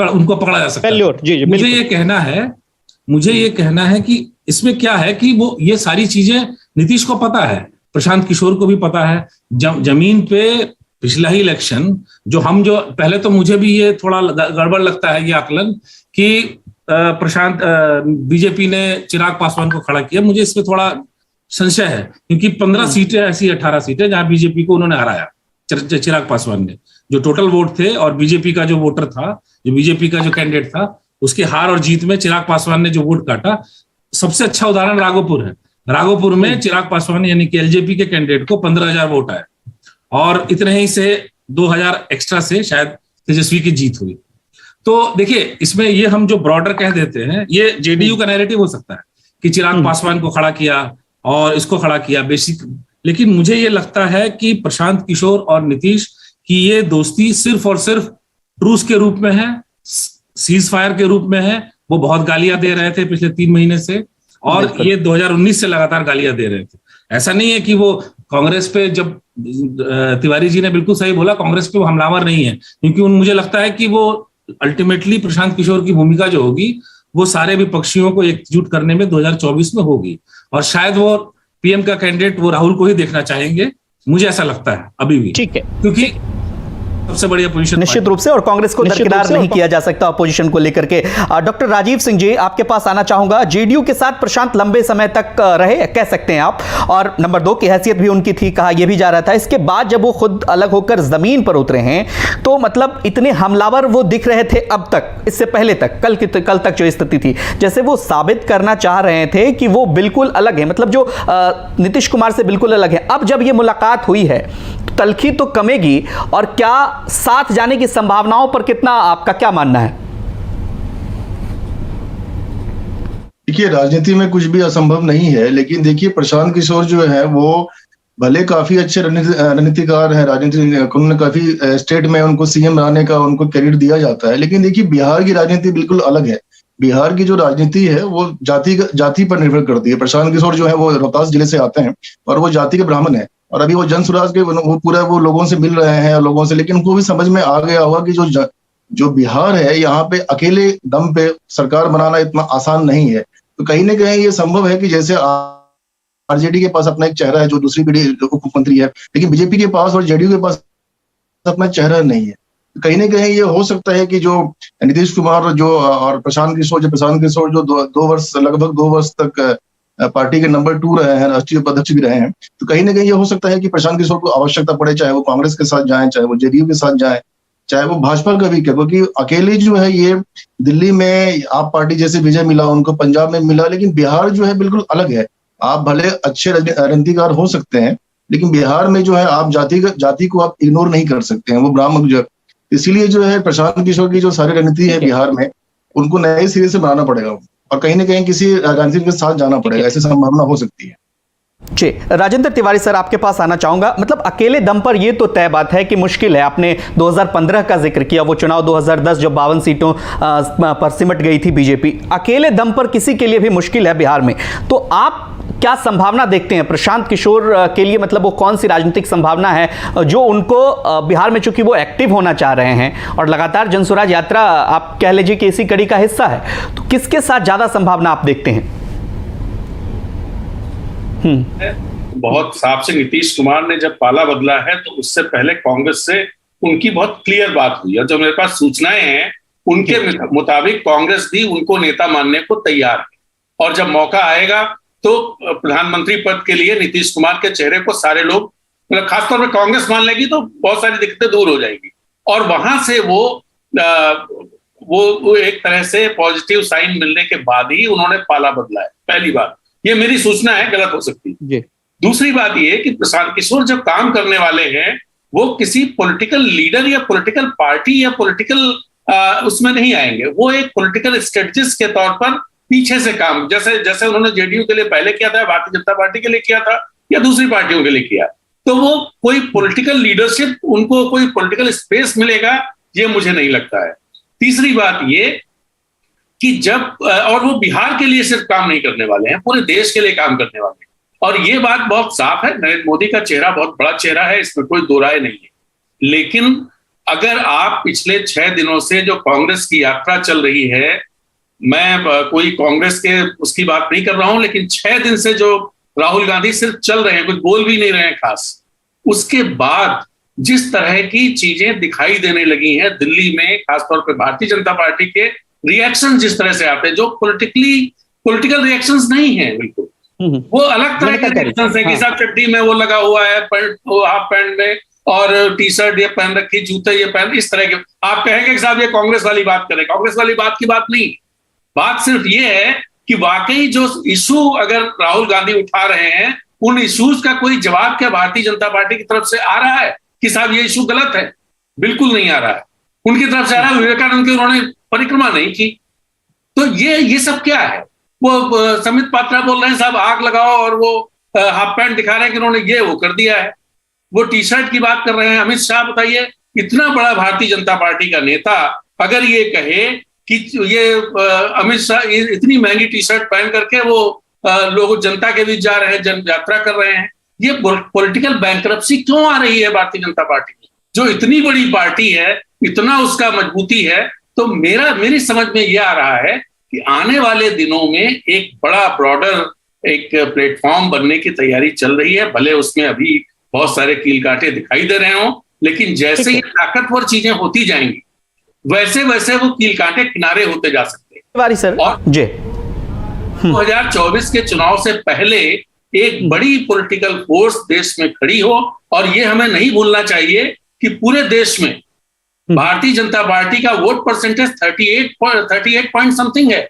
उनको पकड़ा जा सकता है। मुझे ये कहना है कि इसमें क्या है कि वो ये सारी चीजें नीतीश को पता है प्रशांत किशोर को भी पता है। जमीन पे पिछला ही इलेक्शन जो पहले तो मुझे भी ये थोड़ा गड़बड़ लगता है ये आकलन कि प्रशांत बीजेपी ने चिराग पासवान को खड़ा किया। मुझे इसमें थोड़ा संशय है क्योंकि 15 सीटें ऐसी 18 सीटें जहां बीजेपी को उन्होंने हराया चिराग पासवान ने। जो टोटल वोट थे और बीजेपी का जो वोटर था, जो बीजेपी का जो कैंडिडेट था, उसके हार और जीत में चिराग पासवान ने जो वोट काटा। सबसे अच्छा उदाहरण राघोपुर है। राघोपुर में चिराग पासवान यानी कि एलजेपी के कैंडिडेट को 15,000 वोट आए और इतने ही से 2,000 एक्स्ट्रा से शायद तेजस्वी की जीत हुई। तो देखिए इसमें ये हम जो ब्रॉडर कह देते हैं ये जेडीयू का नैरेटिव हो सकता है कि चिराग पासवान को खड़ा किया और इसको खड़ा किया बेसिक, लेकिन मुझे ये लगता है कि प्रशांत किशोर और नीतीश की ये दोस्ती सिर्फ और सिर्फ ट्रूस के रूप में है, सीज फायर के रूप में है। वो बहुत गालियां दे रहे थे पिछले 3 महीने से और ये 2019 से लगातार गालियां दे रहे थे। ऐसा नहीं है कि वो कांग्रेस पे, जब तिवारी जी ने बिल्कुल सही बोला, कांग्रेस पे वो हमलावर नहीं है, क्योंकि मुझे लगता है कि वो अल्टीमेटली प्रशांत किशोर की भूमिका जो होगी वो सारे विपक्षियों को एकजुट करने में 2024 में होगी और शायद वो पीएम का कैंडिडेट वो राहुल को ही देखना चाहेंगे। मुझे ऐसा लगता है अभी भी, ठीक है, क्योंकि सबसे बढ़िया पोजीशन निश्चित रूप से, और कांग्रेस को दरकिनार नहीं किया जा सकता अपोजिशन को लेकर के। डॉक्टर राजीव सिंह जी, आपके पास आना चाहूंगा। जेडीयू के साथ प्रशांत लंबे समय तक रहे, कह सकते हैं आप, और नंबर 2 की हैसियत भी उनकी थी, कहा यह भी जा रहा था। इसके बाद जब वो खुद अलग होकर जमीन पर उतरे हैं तो मतलब इतने हमलावर वो दिख रहे थे अब तक, इससे पहले तक, कल तक जो स्थिति थी, जैसे वो साबित करना चाह रहे थे कि वो बिल्कुल अलग है, मतलब जो नीतीश कुमार से बिल्कुल अलग है। अब जब ये मुलाकात हुई है तलखी तो कमेगी, और क्या साथ जाने की संभावनाओं पर कितना, आपका क्या मानना है? देखिए राजनीति में कुछ भी असंभव नहीं है, लेकिन देखिए प्रशांत किशोर जो है वो भले काफी अच्छे रणनीतिकार हैं, राजनीति उन्होंने काफी स्टेट में उनको सीएम बनाने का उनको क्रेडिट दिया जाता है, लेकिन देखिए बिहार की राजनीति बिल्कुल अलग है। बिहार की जो राजनीति है वो जाति पर निर्भर करती है। प्रशांत किशोर जो है वो रोहतास जिले से आते हैं और वो जाति के ब्राह्मण है, और अभी वो जन सुराज के वो पूरा वो लोगों से मिल रहे हैं लोगों से, लेकिन उनको भी समझ में आ गया होगा कि जो बिहार है यहाँ पे अकेले दम पे सरकार बनाना इतना आसान नहीं है। तो कहीं ना कहीं ये संभव है कि जैसे आरजेडी के पास अपना एक चेहरा है जो दूसरी बड़ी उप मुख्यमंत्री है, लेकिन बीजेपी के पास और जेडीयू के पास अपना चेहरा नहीं है। कहीं ना कहीं ये हो सकता है कि जो नीतीश कुमार और प्रशांत किशोर जो 2 वर्ष लगभग 2 वर्ष तक पार्टी के नंबर 2 रहे हैं, राष्ट्रीय उपाध्यक्ष भी रहे हैं, तो कहीं ना कहीं ये हो सकता है कि प्रशांत किशोर को आवश्यकता पड़े, चाहे वो कांग्रेस के साथ जाएं, चाहे वो जेडीयू के साथ जाएं, चाहे वो भाजपा का भी, क्योंकि अकेले जो है ये दिल्ली में आप पार्टी जैसे विजय मिला उनको, पंजाब में मिला, लेकिन बिहार जो है बिल्कुल अलग है। आप भले अच्छे रणनीतिकार हो सकते हैं, लेकिन बिहार में जो है आप जाति को आप इग्नोर नहीं कर सकते हैं, वो ब्राह्मण जो, इसीलिए जो है प्रशांत किशोर की जो सारी रणनीति है बिहार में उनको नए सिरे से बनाना पड़ेगा और कहीं ना कहीं किसी राजनीति के साथ जाना पड़ेगा, ऐसी संभावना हो सकती है। जी, राजेंद्र तिवारी सर, आपके पास आना चाहूंगा। मतलब अकेले दम पर यह तो तय बात है कि मुश्किल है। आपने 2015 का जिक्र किया, वो चुनाव 2010 जो 52 सीटों पर सिमट गई थी बीजेपी, अकेले दम पर किसी के लिए भी मुश्किल है बिहार में। तो आप क्या संभावना देखते हैं प्रशांत किशोर के लिए? मतलब वो कौन सी राजनीतिक संभावना है जो उनको बिहार में, चूंकि वो एक्टिव होना चाह रहे हैं और लगातार जनसुराज यात्रा आप कह लीजिए कि इसी कड़ी का हिस्सा है, तो किसके साथ ज्यादा संभावना आप देखते हैं? बहुत साफ से नीतीश कुमार ने जब पाला बदला है तो उससे पहले कांग्रेस से उनकी बहुत क्लियर बात हुई है। जो मेरे पास सूचनाएं हैं उनके मुताबिक कांग्रेस भी उनको नेता मानने को तैयार है, और जब मौका आएगा तो प्रधानमंत्री पद के लिए नीतीश कुमार के चेहरे को सारे लोग, मतलब खासतौर पर कांग्रेस मान लेगी तो बहुत सारी दिक्कतें दूर हो जाएगी, और वहां से वो एक तरह से पॉजिटिव साइन मिलने के बाद ही उन्होंने पाला बदला है। पहली बात, ये मेरी सूचना है, गलत हो सकती है। दूसरी बात ये कि प्रशांत किशोर जब काम करने वाले हैं वो किसी पॉलिटिकल लीडर या पॉलिटिकल पार्टी या पॉलिटिकल उसमें नहीं आएंगे, वो एक पॉलिटिकल स्ट्रेटजिस्ट के तौर पर पीछे से काम, जैसे उन्होंने जेडीयू के लिए पहले किया था, भारतीय जनता पार्टी के लिए किया था या दूसरी पार्टियों के लिए किया, तो वो कोई पॉलिटिकल लीडरशिप, उनको कोई पॉलिटिकल स्पेस मिलेगा ये मुझे नहीं लगता है। तीसरी बात ये कि और वो बिहार के लिए सिर्फ काम नहीं करने वाले हैं, पूरे देश के लिए काम करने वाले हैं, और ये बात बहुत साफ है। नरेंद्र मोदी का चेहरा बहुत बड़ा चेहरा है, इसमें कोई दो राय नहीं है। लेकिन अगर आप पिछले 6 दिनों से जो कांग्रेस की यात्रा चल रही है, मैं कोई कांग्रेस के उसकी बात नहीं कर रहा हूं, लेकिन 6 दिन से जो राहुल गांधी सिर्फ चल रहे हैं, कुछ बोल भी नहीं रहे हैं खास। उसके बाद जिस तरह की चीजें दिखाई देने लगी हैं दिल्ली में, खासतौर पर भारतीय जनता पार्टी के रिएक्शन जिस तरह से आते हैं, जो पॉलिटिकल रिएक्शंस नहीं है बिल्कुल, वो अलग तरह के रिएक्शंस है कि साहब चड्डी में वो लगा हुआ है, हाफ पैंट में और टी शर्ट ये पहन रखी, जूते ये पहन, इस तरह के। आप कहेंगे कि साहब ये कांग्रेस वाली बात करें, कांग्रेस वाली बात की बात नहीं। बात सिर्फ ये है कि वाकई जो इशू अगर राहुल गांधी उठा रहे हैं, उन इश्यूज का कोई जवाब क्या भारतीय जनता पार्टी की तरफ से आ रहा है कि साहब ये इशू गलत है? बिल्कुल नहीं आ रहा है। उनकी तरफ से आ रहा है विवेकानंद की उन्होंने परिक्रमा नहीं की, तो ये सब क्या है? वो समित पात्रा बोल रहे हैं साहब आग लगाओ, और वो हाफ पैंट दिखा रहे हैं कि उन्होंने ये वो कर दिया है। वो टी शर्ट की बात कर रहे हैं। अमित शाह बताइए, इतना बड़ा भारतीय जनता पार्टी का नेता अगर ये कहे कि ये अमित शाह इतनी महंगी टी शर्ट पहन करके वो लोग जनता के बीच जा रहे हैं, जन यात्रा कर रहे हैं, ये पॉलिटिकल बैंकरप्सी क्यों आ रही है भारतीय जनता पार्टी में? जो इतनी बड़ी पार्टी है, इतना उसका मजबूती है, तो मेरी समझ में ये आ रहा है कि आने वाले दिनों में एक बड़ा ब्रॉडर एक प्लेटफॉर्म बनने की तैयारी चल रही है। भले उसमें अभी बहुत सारे कील कांटे दिखाई दे रहे हों, लेकिन जैसे ये ताकतवर चीजें होती जाएंगी वैसे वैसे वो कील कांटे किनारे होते जा सकते हैं। सर और जी 2024 के चुनाव से पहले एक बड़ी पॉलिटिकल फोर्स देश में खड़ी हो, और ये हमें नहीं भूलना चाहिए कि पूरे देश में भारतीय जनता पार्टी का वोट परसेंटेज 38 पॉइंट समथिंग है।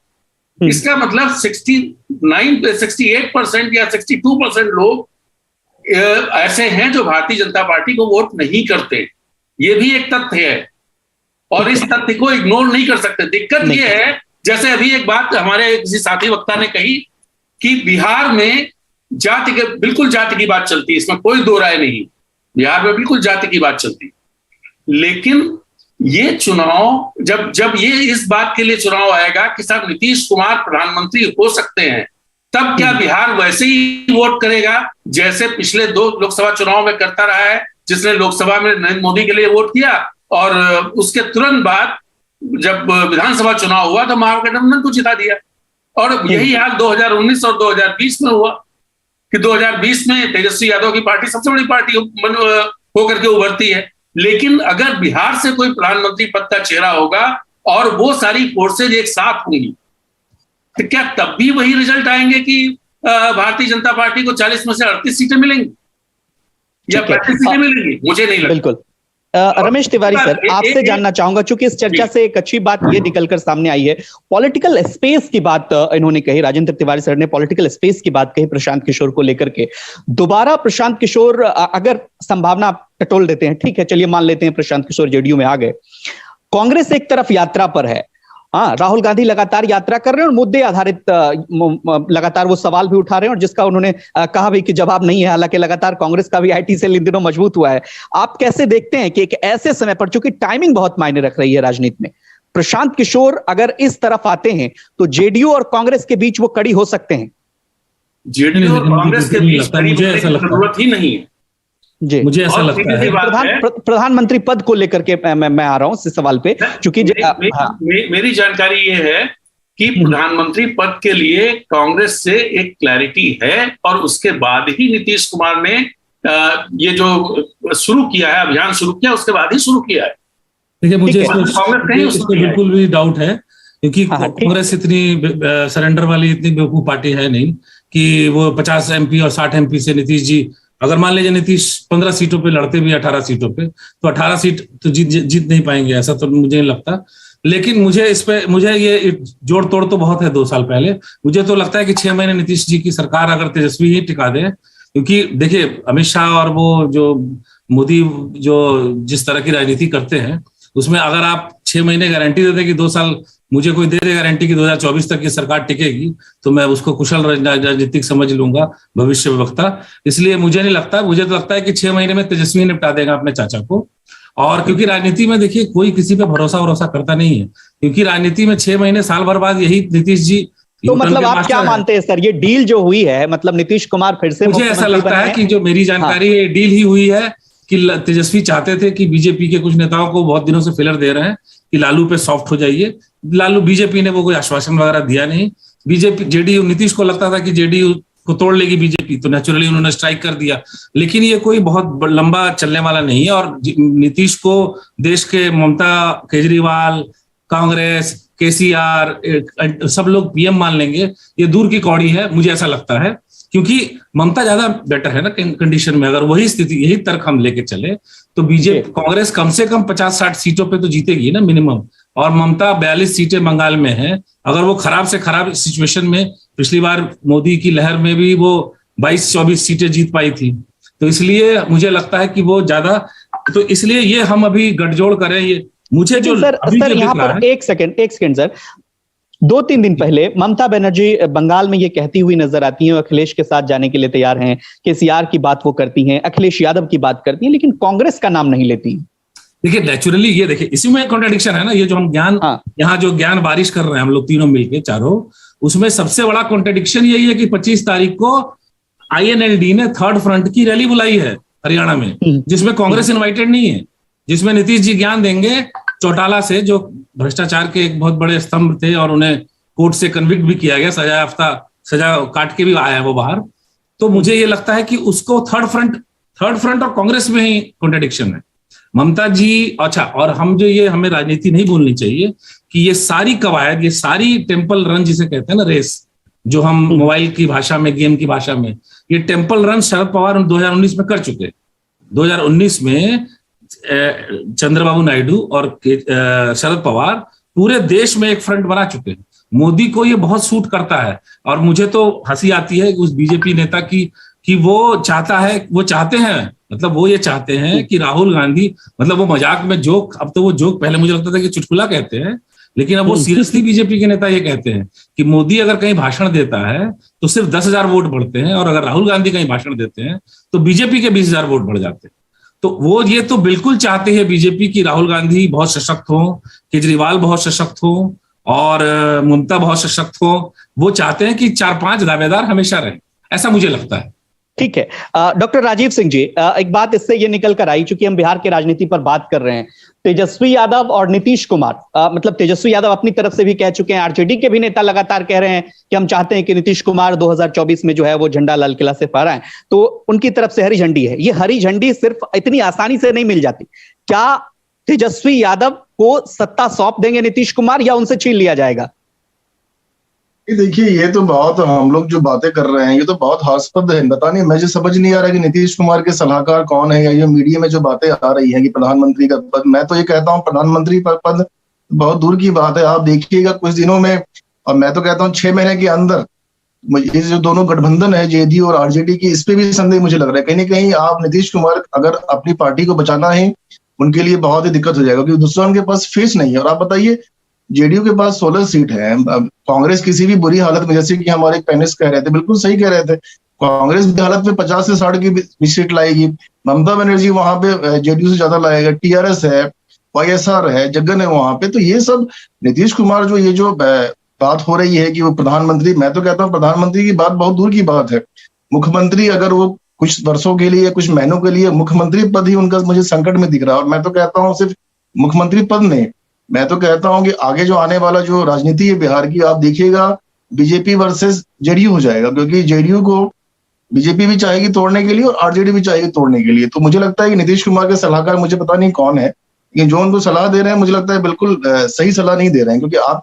इसका मतलब 68% या 62% लोग ऐसे हैं जो भारतीय जनता पार्टी को वोट नहीं करते। ये भी एक तथ्य है, और इस तथ्य को इग्नोर नहीं कर सकते। दिक्कत ये है, जैसे अभी एक बात हमारे किसी साथी वक्ता ने कही कि बिहार में बिल्कुल जाति की बात चलती है, इसमें कोई दो राय नहीं। बिहार में बिल्कुल जाति की बात चलती, लेकिन ये चुनाव जब ये इस बात के लिए चुनाव आएगा कि साहब नीतीश कुमार प्रधानमंत्री हो सकते हैं, तब क्या बिहार वैसे ही वोट करेगा जैसे पिछले 2 लोकसभा चुनाव में करता रहा है, जिसने लोकसभा में नरेंद्र मोदी के लिए वोट किया और उसके तुरंत बाद जब विधानसभा चुनाव हुआ तो महागठबंधन को जिता दिया। और यही हाल 2019 और 2020 में हुआ कि 2020 में तेजस्वी यादव की पार्टी सबसे बड़ी पार्टी होकर के उभरती है। लेकिन अगर बिहार से कोई प्रधानमंत्री पद का चेहरा होगा और वो सारी फोर्सेज एक साथ होंगी, तो क्या तब भी वही रिजल्ट आएंगे कि भारतीय जनता पार्टी को 40 में से 38 सीटें मिलेंगी या 35 सीटें मिलेंगी? मुझे नहीं लगता। बिल्कुल। रमेश तिवारी सर, आपसे जानना चाहूंगा, चूंकि इस चर्चा से एक अच्छी बात ये निकलकर सामने आई है, पॉलिटिकल स्पेस की बात इन्होंने कही, राजेंद्र तिवारी सर ने पॉलिटिकल स्पेस की बात कही प्रशांत किशोर को लेकर के। दोबारा प्रशांत किशोर, अगर संभावना टटोल देते हैं, ठीक है चलिए मान लेते हैं प्रशांत किशोर जेडीयू में आ गए, कांग्रेस एक तरफ यात्रा पर है, हाँ राहुल गांधी लगातार यात्रा कर रहे हैं और मुद्दे आधारित लगातार वो सवाल भी उठा रहे हैं और जिसका उन्होंने कहा भी कि जवाब नहीं है, हालांकि लगातार कांग्रेस का भी आईटी सेल इन दिनों मजबूत हुआ है। आप कैसे देखते हैं कि एक ऐसे समय पर, चूंकि टाइमिंग बहुत मायने रख रही है राजनीति में, प्रशांत किशोर अगर इस तरफ आते हैं तो जेडीयू और कांग्रेस के बीच वो कड़ी हो सकते हैं? जेडीयू और कांग्रेस के बीच कड़ी होने की जरूरत ही नहीं है जी, मुझे ऐसा लगता है। प्रधानमंत्री पद को लेकर के मैं आ रहा हूं इस सवाल पे, क्योंकि मेरी जानकारी ये है कि प्रधानमंत्री पद के लिए कांग्रेस से एक क्लैरिटी है, और उसके बाद ही नीतीश कुमार ने ये जो शुरू किया है, अभियान शुरू किया, उसके बाद ही शुरू किया है। देखिए, मुझे इसमें बिल्कुल भी डाउट है, क्योंकि कांग्रेस इतनी सरेंडर वाली इतनी बेवकूफ पार्टी है नहीं कि वो 50 MP और 60 MP से नीतीश जी, अगर मान लीजिए नीतीश 15 सीटों पे लड़ते भी 18 सीटों पे, तो 18 सीट तो जीत नहीं पाएंगे, ऐसा तो मुझे नहीं लगता। लेकिन मुझे ये जोड़ तोड़ तो बहुत है 2 साल पहले। मुझे तो लगता है कि 6 महीने नीतीश जी की सरकार अगर तेजस्वी ही टिका दे, क्योंकि देखिए अमित शाह और वो जो मोदी जो जिस तरह की राजनीति करते हैं, उसमें अगर आप 6 महीने गारंटी दे दें कि 2 साल मुझे कोई दे दे गारंटी कि 2024 तक ये सरकार टिकेगी, तो मैं उसको कुशल राजनीतिक समझ लूंगा, भविष्य वक्ता। इसलिए मुझे नहीं लगता, मुझे तो लगता है कि 6 महीने में तेजस्वी निपटा देगा अपने चाचा को। और क्योंकि राजनीति में देखिए कोई किसी पे भरोसा करता नहीं है, क्योंकि राजनीति में 6 महीने साल भर बाद यही नीतीश जी। तो मतलब आप क्या मानते हैं सर, ये डील जो हुई है, मतलब नीतीश कुमार फिर से, मुझे ऐसा लगता है कि जो मेरी जानकारी है, डील ही हुई है कि तेजस्वी चाहते थे कि बीजेपी के कुछ नेताओं को बहुत दिनों से फिलर दे रहे हैं कि लालू पे सॉफ्ट हो बीजेपी ने वो कोई आश्वासन वगैरह दिया नहीं। जेडीयू, नीतीश को लगता था कि जेडीयू को तोड़ लेगी बीजेपी, तो नेचुरली उन्होंने स्ट्राइक कर दिया। लेकिन ये कोई बहुत लंबा चलने वाला नहीं है, और नीतीश को देश के ममता, केजरीवाल, कांग्रेस, केसीआर सब लोग पीएम मान लेंगे, ये दूर की कौड़ी है, मुझे ऐसा लगता है। क्योंकि ममता ज्यादा बेटर है ना कंडीशन में। अगर वही स्थिति, यही तर्क हम लेके चले तो बीजेपी, कांग्रेस कम से कम 50-60 सीटों पे तो जीतेगी ना मिनिमम, और ममता 42 सीटें बंगाल में है। अगर वो खराब से खराब सिचुएशन में, पिछली बार मोदी की लहर में भी वो 22-24 सीटें जीत पाई थी, तो इसलिए मुझे लगता है कि वो ज्यादा, तो इसलिए ये हम अभी गठजोड़ करें। ये मुझे जो सर यहाँ पर एक सेकंड सर, 2-3 दिन पहले ममता बनर्जी बंगाल में ये कहती हुई नजर आती हैं, अखिलेश के साथ जाने के लिए तैयार हैं, केसीआर की बात वो करती हैं, अखिलेश यादव की बात करती हैं, लेकिन कांग्रेस का नाम नहीं लेती। देखिए नेचुरली, ये देखिए इसी में कॉन्ट्रडिक्शन है ना, ये जो हम ज्ञान, यहाँ जो ज्ञान बारिश कर रहे हैं हम लोग तीनों मिलके चारों, उसमें सबसे बड़ा कॉन्ट्रडिक्शन यही है कि 25 तारीख को INLD ने थर्ड फ्रंट की रैली बुलाई है हरियाणा में, जिसमें कांग्रेस इन्वाइटेड नहीं है, जिसमें नीतीश जी ज्ञान देंगे चौटाला से, जो भ्रष्टाचार के एक बहुत बड़े स्तंभ थे और उन्हें कोर्ट से कन्विक्ट भी किया गया, सजा काट के भी आया वो बाहर। तो मुझे ये लगता है कि उसको थर्ड फ्रंट और कांग्रेस में ही कॉन्ट्रडिक्शन है। ममता जी, अच्छा, और हम जो ये, हमें राजनीति नहीं भूलनी चाहिए कि ये सारी कवायद, ये सारी टेम्पल रन जिसे कहते हैं ना, रेस, जो हम मोबाइल की भाषा में, गेम की भाषा में, ये टेम्पल रन शरद पवार 2019 में कर चुके। 2019 में चंद्रबाबू नायडू और शरद पवार पूरे देश में एक फ्रंट बना चुके हैं। मोदी को ये बहुत सूट करता है, और मुझे तो हंसी आती है उस बीजेपी नेता की कि वो चाहते हैं, मतलब वो ये चाहते हैं कि राहुल गांधी, मतलब वो मजाक में जोक, अब तो वो जोक, पहले मुझे लगता था कि चुटकुला कहते हैं, लेकिन अब वो सीरियसली बीजेपी के नेता ये कहते हैं कि मोदी अगर कहीं भाषण देता है तो सिर्फ 10,000 वोट बढ़ते हैं, और अगर राहुल गांधी कहीं भाषण देते हैं तो बीजेपी के 20,000 वोट बढ़ जाते हैं। तो वो ये तो बिल्कुल चाहते हैं बीजेपी की राहुल गांधी बहुत सशक्त हो, केजरीवाल बहुत सशक्त हो, और ममता बहुत सशक्त हो। वो चाहते हैं कि 4-5 दावेदार हमेशा रहें, ऐसा मुझे लगता है। ठीक है, डॉक्टर राजीव सिंह जी, एक बात इससे ये निकल कर आई, चूंकि हम बिहार के राजनीति पर बात कर रहे हैं, तेजस्वी यादव और नीतीश कुमार, मतलब तेजस्वी यादव अपनी तरफ से भी कह चुके हैं, आरजेडी के भी नेता लगातार कह रहे हैं कि हम चाहते हैं कि नीतीश कुमार 2024 में जो है वो झंडा लाल किला से फहराएं, तो उनकी तरफ से हरी झंडी है। ये हरी झंडी सिर्फ इतनी आसानी से नहीं मिल जाती। क्या तेजस्वी यादव को सत्ता सौंप देंगे नीतीश कुमार, या उनसे छीन लिया जाएगा? देखिए, ये तो बहुत, हम लोग जो बातें कर रहे हैं ये तो बहुत हास्यास्पद है। पता नहीं, मुझे समझ नहीं आ रहा कि नीतीश कुमार के सलाहकार कौन है, या ये मीडिया में जो बातें आ रही हैं कि प्रधानमंत्री का पद, मैं तो ये कहता हूँ प्रधानमंत्री का पद बहुत दूर की बात है। आप देखिएगा कुछ दिनों में, और मैं तो कहता हूँ 6 महीने के अंदर, ये जो दोनों गठबंधन है जेडीयू और आरजेडी की, इस पे भी संदेह मुझे लग रहा है। कहीं ना कहीं आप नीतीश कुमार अगर अपनी पार्टी को बचाना है, उनके लिए बहुत ही दिक्कत हो जाएगा, क्योंकि दूसरा उनके पास फेस नहीं है। और आप बताइए, जेडीयू के पास 16 सीट है, कांग्रेस किसी भी बुरी हालत में, जैसे कि हमारे पैनलिस्ट कह रहे थे, बिल्कुल सही कह रहे थे, कांग्रेस बुरी हालत में 50 से 60 की सीट लाएगी। ममता बनर्जी वहां पे जेडीयू से ज्यादा लाएगा, टीआरएस है, वाईएसआर है, जगन है वहां पे। तो ये सब नीतीश कुमार जो, ये जो बात हो रही है कि वो प्रधानमंत्री, मैं तो कहता हूँ प्रधानमंत्री की बात बहुत दूर की बात है। मुख्यमंत्री, अगर वो कुछ वर्षों के लिए, कुछ महीनों के लिए, मुख्यमंत्री पद ही उनका मुझे संकट में दिख रहा है। और मैं तो कहता हूँ सिर्फ मुख्यमंत्री पद नहीं, मैं तो कहता हूं कि आगे जो आने वाला जो राजनीति है बिहार की, आप देखिएगा बीजेपी वर्सेस जेडीयू हो जाएगा, क्योंकि जेडीयू को बीजेपी भी चाहेगी तोड़ने के लिए और आरजेडी भी चाहेगी तोड़ने के लिए। तो मुझे लगता है कि नीतीश कुमार के सलाहकार, मुझे पता नहीं कौन है, लेकिन जो उनको सलाह दे रहे हैं मुझे लगता है बिल्कुल सही सलाह नहीं दे रहे हैं। क्योंकि आप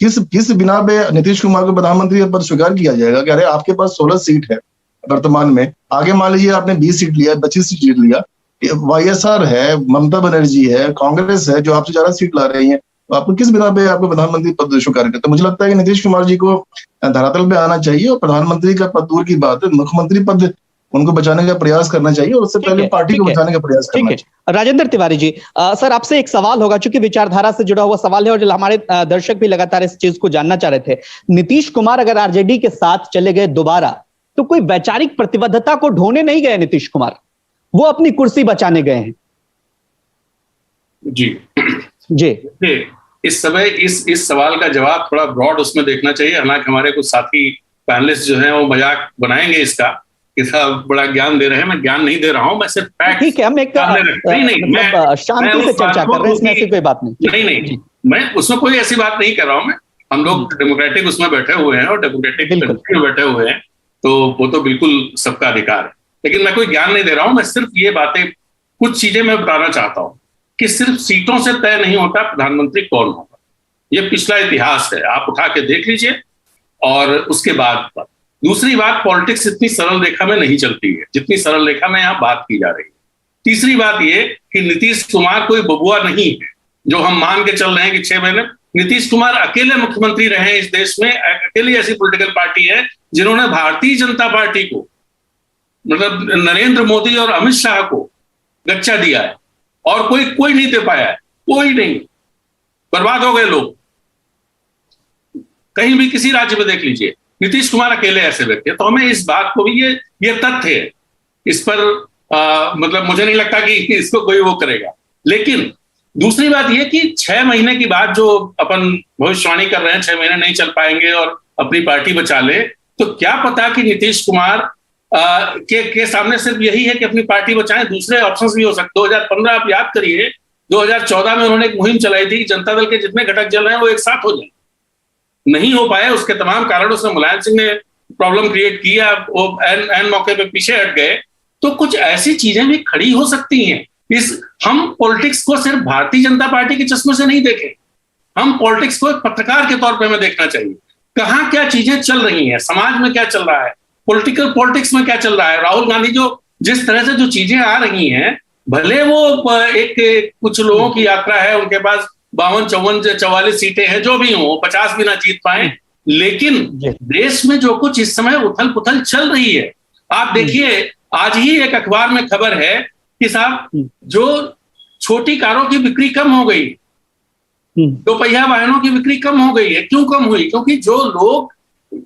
किस बिना पे नीतीश कुमार को प्रधानमंत्री पद स्वीकार किया जाएगा कि अरे आपके पास 16 सीट है वर्तमान में, आगे मान लीजिए आपने 20 सीट लिया, 25 सीट लिया, वाईएसआर है, ममता बनर्जी है, कांग्रेस है जो आपसे ज्यादा सीट ला रही है, तो आपको किस बिना पे आपको प्रधानमंत्री पद स्वीकार करते? तो मुझे लगता है कि नीतीश कुमार जी को धरातल पे आना चाहिए, और प्रधानमंत्री का पद दूर की बात है, मुख्यमंत्री पद उनको बचाने का प्रयास करना चाहिए, और उससे पहले पार्टी को बचाने का प्रयास करना चाहिए। राजेंद्र तिवारी जी, सर आपसे एक सवाल होगा, चूंकि विचारधारा से जुड़ा हुआ सवाल है, और हमारे दर्शक भी लगातार इस चीज को जानना चाह रहे थे। नीतीश कुमार अगर आरजेडी के साथ चले गए दोबारा, तो कोई वैचारिक प्रतिबद्धता को ढोने नहीं गए नीतीश कुमार, वो अपनी कुर्सी बचाने गए हैं। जी इस समय इस सवाल का जवाब थोड़ा ब्रॉड उसमें देखना चाहिए। हालांकि हमारे कुछ साथी पैनलिस्ट जो हैं वो मजाक बनाएंगे इसका, इसका बड़ा ज्ञान दे रहे हैं। मैं ज्ञान नहीं दे रहा हूं, मैं सिर्फ फैक्ट, ठीक है, हम एक शांति से चर्चा कर रहे हैं, इसमें ऐसी कोई बात नहीं। नहीं, मैं उसमें कोई ऐसी बात नहीं कर रहा हूं। मैं, हम लोग डेमोक्रेटिक उसमें बैठे हुए हैं और डेमोक्रेटिक कंट्री में बैठे हुए हैं। तो वो तो बिल्कुल सबका अधिकार है। लेकिन मैं कोई ज्ञान नहीं दे रहा हूं, मैं सिर्फ ये बातें, कुछ चीजें मैं बताना चाहता हूं कि सिर्फ सीटों से तय नहीं होता प्रधानमंत्री कौन होगा। ये पिछला इतिहास है, आप उठा के देख लीजिए। और उसके बाद दूसरी बात, पॉलिटिक्स इतनी सरल रेखा में नहीं चलती है जितनी सरल रेखा में यहाँ बात की जा रही है। तीसरी बात ये कि नीतीश कुमार कोई बबुआ नहीं है जो हम मान के चल रहे हैं कि 6 महीने। नीतीश कुमार अकेले मुख्यमंत्री रहे इस देश में, अकेली ऐसी पॉलिटिकल पार्टी है जिन्होंने भारतीय जनता पार्टी को, मतलब नरेंद्र मोदी और अमित शाह को गच्चा दिया है, और कोई नहीं दे पाया है, कोई नहीं। बर्बाद हो गए लोग, कहीं भी किसी राज्य में देख लीजिए, नीतीश कुमार अकेले ऐसे व्यक्ति है। तो हमें इस बात को भी, ये तथ्य है, इस पर मतलब मुझे नहीं लगता कि इसको कोई वो करेगा। लेकिन दूसरी बात ये कि 6 महीने की बात जो अपन भविष्यवाणी कर रहे हैं, 6 महीने नहीं चल पाएंगे और अपनी पार्टी बचा ले, तो क्या पता कि नीतीश कुमार के सामने सिर्फ यही है कि अपनी पार्टी बचाएं, दूसरे ऑप्शंस भी हो सकते। 2015 आप याद करिए, 2014 में उन्होंने एक मुहिम चलाई थी कि जनता दल के जितने घटक जल रहे हैं वो एक साथ हो जाए। नहीं हो पाए, उसके तमाम कारणों से मुलायम सिंह ने प्रॉब्लम क्रिएट किया, वो एन मौके पे पीछे हट गए। तो कुछ ऐसी चीजें भी खड़ी हो सकती हैं। हम पॉलिटिक्स को सिर्फ भारतीय जनता पार्टी के चश्मे से नहीं देखें, हम पॉलिटिक्स को एक पत्रकार के तौर पे हमें देखना चाहिए। कहाँ क्या चीजें चल रही हैं, समाज में क्या चल रहा है, पॉलिटिक्स में क्या चल रहा है। राहुल गांधी जो जिस तरह से जो चीजें आ रही हैं, भले वो एक कुछ लोगों की यात्रा है, उनके पास 52, 54, 44 सीटें हैं, जो भी हो, 50 भी ना जीत पाए, लेकिन देश में जो कुछ इस समय उथल पुथल चल रही है, आप देखिए, आज ही एक अखबार में खबर है कि साहब जो छोटी कारों की बिक्री कम हो गई, 2 पहिया वाहनों की बिक्री कम हो गई है। क्यों कम हुई? क्योंकि जो लोग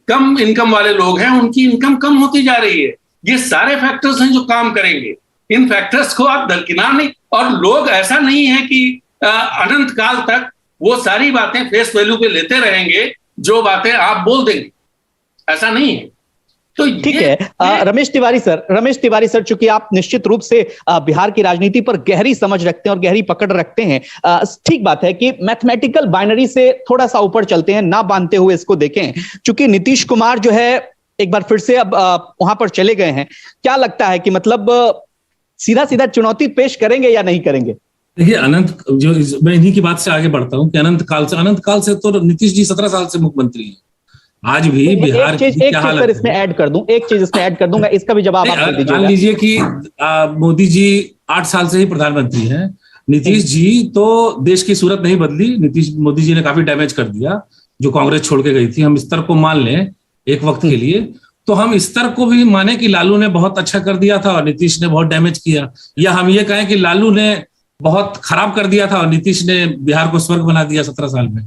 कम इनकम वाले लोग हैं, उनकी इनकम कम होती जा रही है। ये सारे फैक्टर्स हैं जो काम करेंगे, इन फैक्टर्स को आप दरकिनार नहीं। और लोग, ऐसा नहीं है कि अनंत काल तक वो सारी बातें फेस वैल्यू पे लेते रहेंगे जो बातें आप बोल देंगे, ऐसा नहीं है। तो ठीक है रमेश तिवारी सर, चूंकि आप निश्चित रूप से बिहार की राजनीति पर गहरी समझ रखते हैं और गहरी पकड़ रखते हैं, ठीक बात है कि मैथमेटिकल बाइनरी से थोड़ा सा ऊपर चलते हैं, ना बांधते हुए इसको देखें। चूंकि नीतीश कुमार जो है एक बार फिर से अब वहां पर चले गए हैं, क्या लगता है कि मतलब सीधा सीधा चुनौती पेश करेंगे या नहीं करेंगे? देखिए, मैं इन्हीं की बात से आगे बढ़ता हूं कि अनंत काल से तो नीतीश जी 17 साल से मुख्यमंत्री हैं। आज भी बिहार की क्या हालत है, इसमें ऐड कर दूंगा, इसका भी जवाब आप दे दीजिए। मान लीजिए कि मोदी जी 8 साल से ही प्रधानमंत्री हैं, नीतीश जी तो देश की सूरत नहीं बदली। मोदी जी ने काफी डैमेज कर दिया जो कांग्रेस छोड़ के गई थी। हम इस स्तर को मान लें एक वक्त के लिए, तो हम इस स्तर को भी माने कि लालू ने बहुत अच्छा कर दिया था और नीतीश ने बहुत डैमेज किया, या हम ये कहें कि लालू ने बहुत खराब कर दिया था और नीतीश ने बिहार को स्वर्ग बना दिया 17 साल में।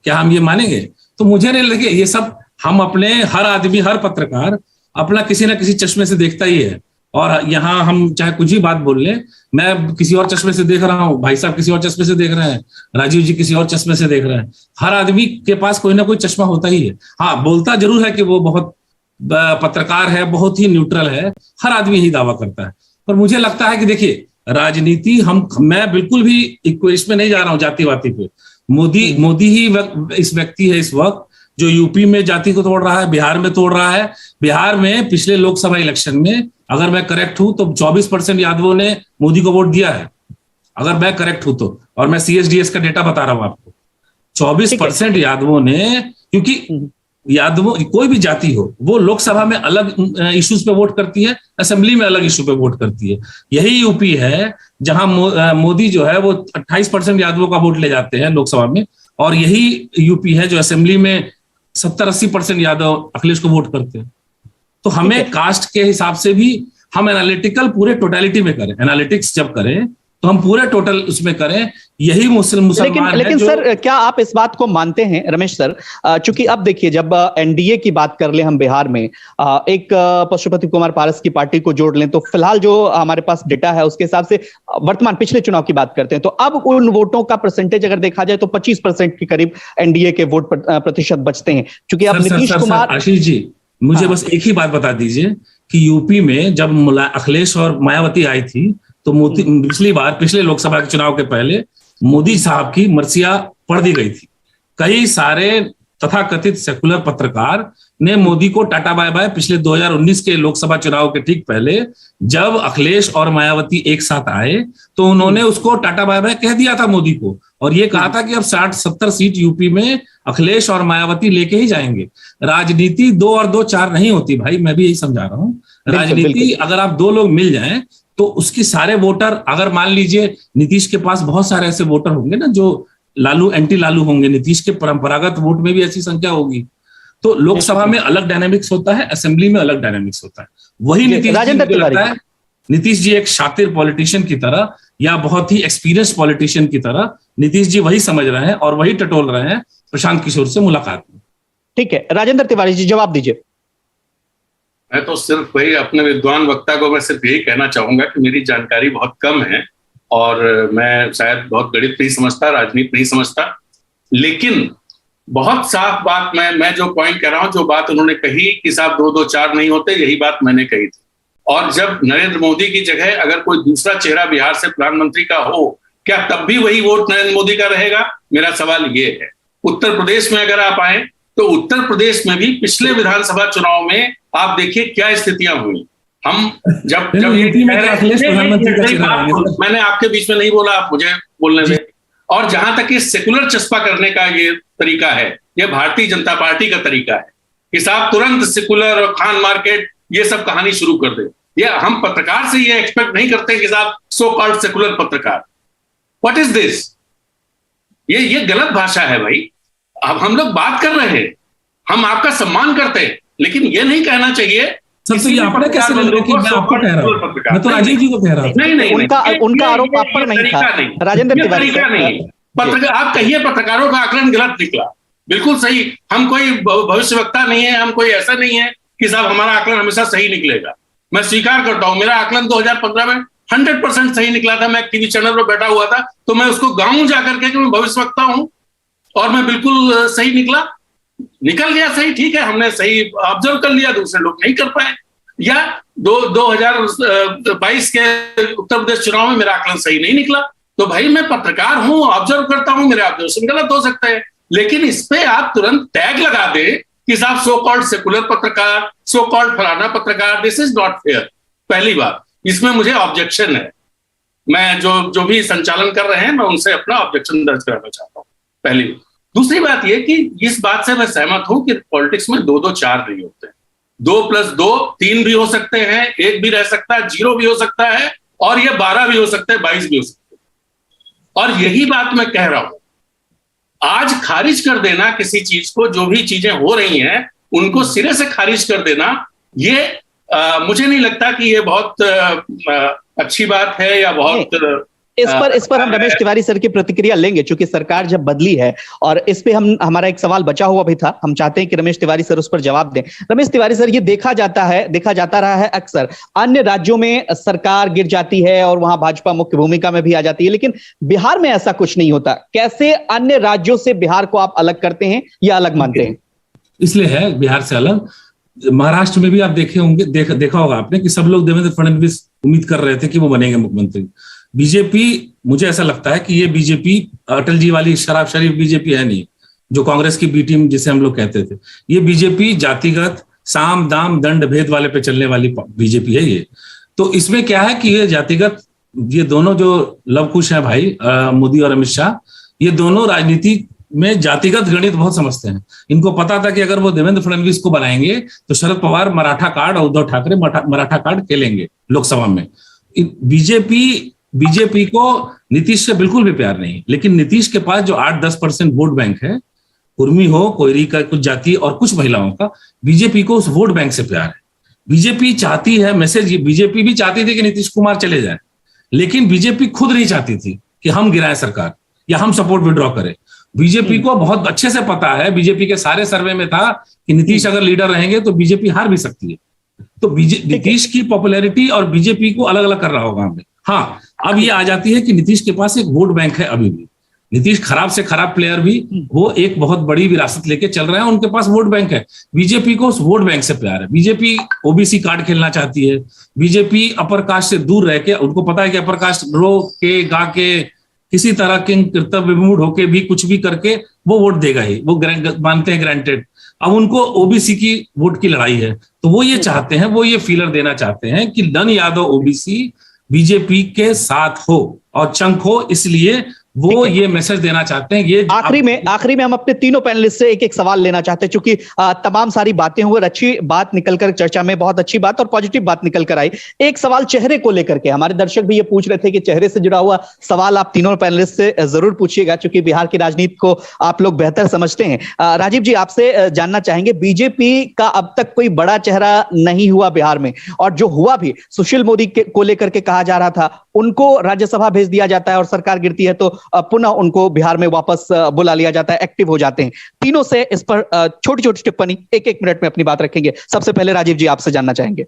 क्या हम ये मानेंगे? तो मुझे नहीं लगे, ये सब हम अपने, हर आदमी, हर पत्रकार अपना किसी ना किसी चश्मे से देखता ही है। और यहाँ हम चाहे कुछ ही बात बोल लें, मैं किसी और चश्मे से देख रहा हूँ, भाई साहब किसी और चश्मे से देख रहे हैं, राजीव जी किसी और चश्मे से देख रहे हैं। हर आदमी के पास कोई ना कोई चश्मा होता ही है। हाँ, बोलता जरूर है कि वो बहुत पत्रकार है, बहुत ही न्यूट्रल है, हर आदमी यही दावा करता है। पर मुझे लगता है कि देखिए, राजनीति मैं बिल्कुल भी इसमें नहीं जा रहा हूँ जाति वाती पे। मोदी ही इस व्यक्ति है इस वक्त जो यूपी में जाति को तोड़ रहा है, बिहार में तोड़ रहा है। बिहार में पिछले लोकसभा इलेक्शन में, अगर मैं करेक्ट हूं तो 24% यादवों ने मोदी को वोट दिया है, अगर मैं करेक्ट हूं तो। और मैं CSDS का डेटा बता रहा हूं आपको, 24% यादवों ने, क्योंकि यादवों कोई भी जाति हो, वो लोकसभा में अलग इश्यूज पे वोट करती है, असेंबली में अलग इश्यू पे वोट करती है। यही यूपी है जहां मोदी जो है वो 28% यादवों का वोट ले जाते हैं लोकसभा में, और यही यूपी है जो असेंबली में 70-80% यादव अखिलेश को वोट करते हैं। तो हमें कास्ट के हिसाब से भी हम एनालिटिकल पूरे टोटलिटी में करें, एनालिटिक्स जब करें तो हम पूरे टोटल उसमें करें। यही मुसलमान लेकिन सर, क्या आप इस बात को मानते हैं रमेश सर, चूंकि अब देखिए, जब एनडीए की बात कर ले हम बिहार में, एक पशुपति कुमार पारस की पार्टी को जोड़ लें, तो फिलहाल जो हमारे पास डेटा है उसके हिसाब से वर्तमान पिछले चुनाव की बात करते हैं, तो अब उन वोटों का परसेंटेज अगर देखा जाए तो 25% के करीब एनडीए के वोट प्रतिशत बचते हैं। चूंकि अब नीतीश कुमार, आशीष जी मुझे बस एक ही बात बता दीजिए कि यूपी में जब अखिलेश और मायावती आई थी, तो पिछले लोकसभा के चुनाव के पहले मोदी साहब की मर्सिया पढ़ दी गई थी। कई सारे तथाकथित सेकुलर पत्रकार ने मोदी को टाटा बाय बाय पिछले 2019 के लोकसभा चुनाव के ठीक पहले, जब अखिलेश और मायावती एक साथ आए तो उन्होंने उसको टाटा बाय बाय कह दिया था मोदी को, और ये कहा था कि अब 60-70 सीट यूपी में अखिलेश और मायावती लेके ही जाएंगे। राजनीति 2 और 2 4 नहीं होती भाई, मैं भी यही समझा रहा हूँ। राजनीति अगर आप 2 लोग मिल जाएं तो उसकी सारे वोटर, अगर मान लीजिए नीतीश के पास बहुत सारे ऐसे वोटर होंगे ना जो लालू एंटी लालू होंगे, नीतीश के परंपरागत वोट में भी ऐसी संख्या होगी, तो लोकसभा में अलग डायनामिक्स होता है, असेंबली में अलग डायनामिक्स होता है। वही नीतीश जी एक शातिर पॉलिटिशियन की तरह या बहुत ही एक्सपीरियंस पॉलिटिशियन की तरह नीतीश जी वही समझ रहे हैं और वही टटोल रहे हैं प्रशांत किशोर से मुलाकात में। ठीक है, राजेंद्र तिवारी जी जवाब दीजिए। मैं तो सिर्फ वही अपने विद्वान वक्ता को मैं सिर्फ यही कहना चाहूंगा कि मेरी जानकारी बहुत कम है और मैं शायद बहुत गणित नहीं समझता, राजनीति नहीं समझता, लेकिन बहुत साफ बात मैं जो पॉइंट कह रहा हूं, जो बात उन्होंने कही कि साहब 2-2 4 नहीं होते, यही बात मैंने कही थी। और जब नरेंद्र मोदी की जगह अगर कोई दूसरा चेहरा बिहार से प्रधानमंत्री का हो, क्या तब भी वही वोट नरेंद्र मोदी का रहेगा? मेरा सवाल ये है। उत्तर प्रदेश में अगर आप आए तो उत्तर प्रदेश में भी पिछले विधानसभा चुनाव में आप देखिए क्या स्थितियां हुई। हम जब मैंने आपके बीच में नहीं बोला, आप मुझे बोलने दें। और जहां तक ये सेकुलर चस्पा करने का ये तरीका है, ये भारतीय जनता पार्टी का तरीका है कि साहब तुरंत सेकुलर और खान मार्केट ये सब कहानी शुरू कर दे। ये हम पत्रकार से ये एक्सपेक्ट नहीं करते कि साहब सो कॉल्ड सेकुलर पत्रकार, व्हाट इज दिस? ये गलत भाषा है भाई। अब हम लोग बात कर रहे हैं, हम आपका सम्मान करते हैं, लेकिन ये नहीं कहना चाहिए सबसे ये आपने कैसे बोल रहे कि मैं आपको कह रहा हूं, मैं तो राजीव जी को कह रहा हूं। नहीं, उनका आरोप आप पर नहीं था राजेंद्र तिवारी। पत्रकार आप कहिए पत्रकारों का आकलन गलत निकला, बिल्कुल सही। हम कोई भविष्यवक्ता नहीं है, हम कोई ऐसा नहीं है कि साहब हमारा आकलन हमेशा सही निकलेगा। मैं स्वीकार करता हूं, मेरा आकलन 2015 में 100% सही निकला था। मैं टीवी चैनल पर बैठा हुआ था तो मैं उसको गाऊं जाकर के कि मैं भविष्यवक्ता हूं और मैं बिल्कुल सही निकल गया सही, ठीक है, हमने सही ऑब्जर्व कर लिया, दूसरे लोग नहीं कर पाए। या 2022 के उत्तर प्रदेश चुनाव में मेरा आकलन सही नहीं निकला, तो भाई मैं पत्रकार हूं, ऑब्जर्व करता हूं, मेरे ऑब्जर्वेशन गलत हो सकते हैं, लेकिन इस पे आप तुरंत टैग लगा दे कि साहब सो कॉल्ड सेकुलर पत्रकार, सो कॉल्ड फलाना पत्रकार, दिस इज नॉट फेयर। पहली बात, इसमें मुझे ऑब्जेक्शन है। मैं जो भी संचालन कर रहे हैं मैं उनसे अपना ऑब्जेक्शन दर्ज कराना चाहता हूं, पहली बात। दूसरी बात यह कि इस बात से मैं सहमत हूं कि पॉलिटिक्स में 2-2 4 नहीं होते, 2+2 3 भी हो सकते हैं, 1 भी रह सकता है, 0 भी हो सकता है, और ये 12 भी हो सकते हैं, 22 भी हो सकते हैं। और यही बात मैं कह रहा हूं, आज खारिज कर देना किसी चीज को, जो भी चीजें हो रही हैं उनको सिरे से खारिज कर देना, ये मुझे नहीं लगता कि ये बहुत अच्छी बात है या बहुत इस पर हम रमेश तिवारी सर की प्रतिक्रिया लेंगे, क्योंकि सरकार जब बदली है और इस पे हमारा एक सवाल बचा हुआ भी था, हम चाहते हैं कि रमेश तिवारी सर उस पर जवाब दें। रमेश तिवारी सर, ये देखा जाता रहा है अक्सर अन्य राज्यों में सरकार गिर जाती है और वहां भाजपा मुख्य भूमिका में भी आ जाती है, लेकिन बिहार में ऐसा कुछ नहीं होता। कैसे अन्य राज्यों से बिहार को आप अलग करते हैं या अलग मानते हैं? इसलिए है बिहार से अलग। महाराष्ट्र में भी आप देखे होंगे, देखा होगा आपने कि सब लोग देवेंद्र फडणवीस उम्मीद कर रहे थे कि वो बनेंगे मुख्यमंत्री। बीजेपी, मुझे ऐसा लगता है कि ये बीजेपी अटल जी वाली शराब शरीफ बीजेपी है नहीं, जो कांग्रेस की बी टीम जिसे हम लोग कहते थे। ये बीजेपी जातिगत साम दाम दंड भेद वाले पे चलने वाली बीजेपी है ये। तो इसमें क्या है कि ये जातिगत, ये दोनों जो लवकुश हैं भाई, मोदी और अमित शाह, ये दोनों राजनीति में जातिगत गणित बहुत समझते हैं। इनको पता था कि अगर वो देवेंद्र फडणवीस को बनाएंगे तो शरद पवार मराठा कार्ड और उद्धव ठाकरे मराठा कार्ड खेलेंगे लोकसभा में। बीजेपी को नीतीश से बिल्कुल भी प्यार नहीं, लेकिन नीतीश के पास जो 8-10% वोट बैंक है, कुर्मी हो, कोयरी का कुछ जाति और कुछ महिलाओं का, बीजेपी को उस वोट बैंक से प्यार है। बीजेपी चाहती है मैसेज, बीजेपी भी चाहती थी कि नीतीश कुमार चले जाए, लेकिन बीजेपी खुद नहीं चाहती थी कि हम गिराएं सरकार या हम सपोर्ट विड्रॉ करें। बीजेपी को बहुत अच्छे से पता है, बीजेपी के सारे सर्वे में था कि नीतीश अगर लीडर रहेंगे तो बीजेपी हार भी सकती है। तो नीतीश की पॉपुलैरिटी और बीजेपी को अलग अलग कर रहा होगा हमने। हाँ, अब ये आ जाती है कि नीतीश के पास एक वोट बैंक है अभी भी। नीतीश खराब से खराब प्लेयर भी, वो एक बहुत बड़ी विरासत लेके चल रहे हैं, उनके पास वोट बैंक है। बीजेपी को उस वोट बैंक से प्यार है। बीजेपी ओबीसी कार्ड खेलना चाहती है। बीजेपी अपर कास्ट से दूर रह के, उनको पता है कि अपर कास्ट रो के गा के किसी तरह के कर्तव्य विमूढ़ होके भी कुछ भी करके वो वोट देगा ही, वो मानते हैं ग्रांटेड। अब उनको ओबीसी की वोट की लड़ाई है, तो वो ये चाहते हैं, वो ये फीलर देना चाहते हैं कि नन यादव ओबीसी बीजेपी के साथ हो और चंक हो, इसलिए वो ये मैसेज देना चाहते हैं। ये आखिरी में हम अपने तीनों पैनलिस्ट से एक एक सवाल लेना चाहते हैं, क्योंकि तमाम सारी बातें हुई और अच्छी बात निकलकर चर्चा में, बहुत अच्छी बात और पॉजिटिव बात निकल कर आई। एक सवाल चेहरे को लेकर के, हमारे दर्शक भी ये पूछ रहे थे कि चेहरे से जुड़ा हुआ सवाल आप तीनों पैनलिस्ट से जरूर पूछिएगा, क्योंकि बिहार की राजनीति को आप लोग बेहतर समझते हैं। राजीव जी, आपसे जानना चाहेंगे, बीजेपी का अब तक कोई बड़ा चेहरा नहीं हुआ बिहार में, और जो हुआ भी सुशील मोदी को लेकर के कहा जा रहा था, उनको राज्यसभा भेज दिया जाता है और सरकार गिरती है तो पुनः उनको बिहार में वापस बुला लिया जाता है, एक्टिव हो जाते हैं। तीनों से इस पर छोटी छोटी टिप्पणी एक एक मिनट में अपनी बात रखेंगे। सबसे पहले राजीव जी, आपसे जानना चाहेंगे।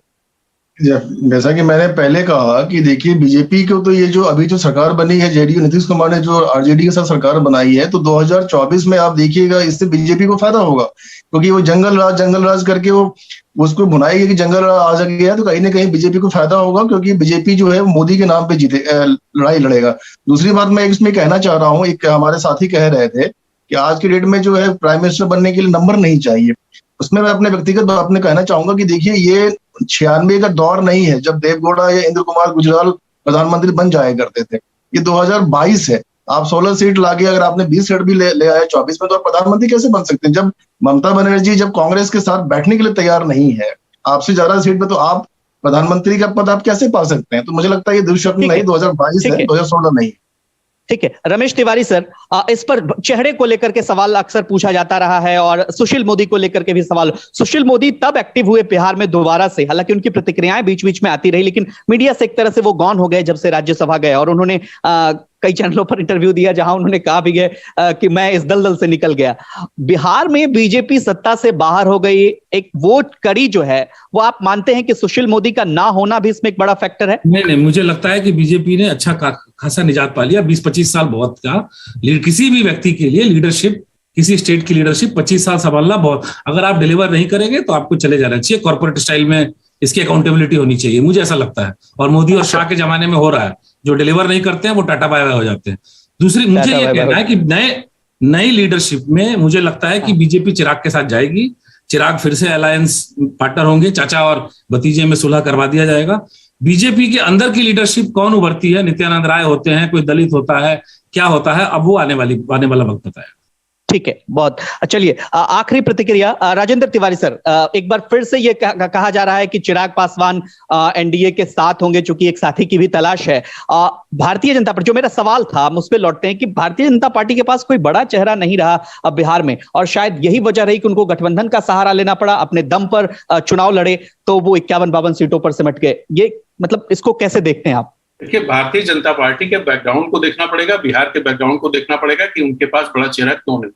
जैसा कि मैंने पहले कहा कि देखिए, बीजेपी को तो ये जो अभी जो सरकार बनी है, जेडीयू नीतीश कुमार ने जो आरजेडी के साथ सरकार बनाई है, तो 2024 में आप देखिएगा इससे बीजेपी को फायदा होगा, क्योंकि वो जंगल राज करके वो उसको भुनाएगी कि जंगल राज आ गया, तो कहीं ना कहीं बीजेपी को फायदा होगा, क्योंकि बीजेपी जो है मोदी के नाम पे जीते लड़ाई लड़ेगा। दूसरी बात मैं इसमें कहना चाह रहा हूँ, एक हमारे साथी कह रहे थे कि आज की डेट में जो है प्राइम मिनिस्टर बनने के लिए नंबर नहीं चाहिए। उसमें मैं अपने व्यक्तिगत बात में कहना चाहूंगा कि देखिए, ये 96 का दौर नहीं है जब देवगौड़ा या इंद्र कुमार गुजराल प्रधानमंत्री बन जाया करते थे। ये 2022 है। आप 16 सीट लाके अगर आपने 20 सीट भी ले आए 24 में, तो आप प्रधानमंत्री कैसे बन सकते हैं? जब ममता बनर्जी जब कांग्रेस के साथ बैठने के लिए तैयार नहीं है आपसे ज्यादा सीट पे, तो आप प्रधानमंत्री का पद आप कैसे पा सकते हैं? तो मुझे लगता है ये दुष्स्वप्न नहीं, 2022 है, 2016 नहीं। ठीक है, रमेश तिवारी सर, इस पर चेहरे को लेकर के सवाल अक्सर पूछा जाता रहा है और सुशील मोदी को लेकर के भी सवाल। सुशील मोदी तब एक्टिव हुए बिहार में दोबारा से, हालांकि उनकी प्रतिक्रियाएं बीच बीच में आती रही, लेकिन मीडिया से एक तरह से वो गौन हो गए जब से राज्यसभा गए, और उन्होंने कई चैनलों पर इंटरव्यू दिया जहां उन्होंने कहा भी है कि मैं इस दलदल से निकल गया। बिहार में बीजेपी सत्ता से बाहर हो गई, एक वोट कड़ी जो है वो आप मानते हैं कि सुशील मोदी का ना होना भी इसमें एक बड़ा फैक्टर है? नहीं, मुझे लगता है कि बीजेपी ने अच्छा खासा निजात पा लिया। 20-25 साल बहुत का, किसी भी व्यक्ति के लिए लीडरशिप, किसी स्टेट की लीडरशिप 25 साल संभालना बहुत, अगर आप डिलीवर नहीं करेंगे तो आपको चले जाना चाहिए। कॉर्पोरेट स्टाइल में इसकी अकाउंटेबिलिटी होनी चाहिए, मुझे ऐसा लगता है, और मोदी और शाह के जमाने में हो रहा है। जो डिलीवर नहीं करते हैं वो टाटा बाय बाय हो जाते हैं। दूसरी, मुझे ये कहना है कि नई लीडरशिप में मुझे लगता है कि बीजेपी चिराग के साथ जाएगी। चिराग फिर से अलायंस पार्टनर होंगे, चाचा और भतीजे में सुलह करवा दिया जाएगा। बीजेपी के अंदर की लीडरशिप कौन उभरती है, नित्यानंद राय होते हैं, कोई दलित होता है, क्या होता है, अब वो आने वाला वक्त बताएगा। ठीक है, बहुत चलिए, आखिरी प्रतिक्रिया राजेंद्र तिवारी सर, एक बार फिर से ये कहा जा रहा है कि चिराग पासवान एनडीए के साथ होंगे, चूंकि एक साथी की भी तलाश है। भारतीय जनता पार्टी, जो मेरा सवाल था हम उस पर लौटते हैं कि भारतीय जनता पार्टी के पास कोई बड़ा चेहरा नहीं रहा अब बिहार में, और शायद यही वजह रही कि उनको गठबंधन का सहारा लेना पड़ा, अपने दम पर चुनाव लड़े तो वो 51-52 सीटों पर सिमट गए। ये मतलब इसको कैसे देखते हैं आप? देखिए, भारतीय जनता पार्टी के बैकग्राउंड को देखना पड़ेगा, बिहार के बैकग्राउंड को देखना पड़ेगा कि उनके पास बड़ा चेहरा क्यों नहीं।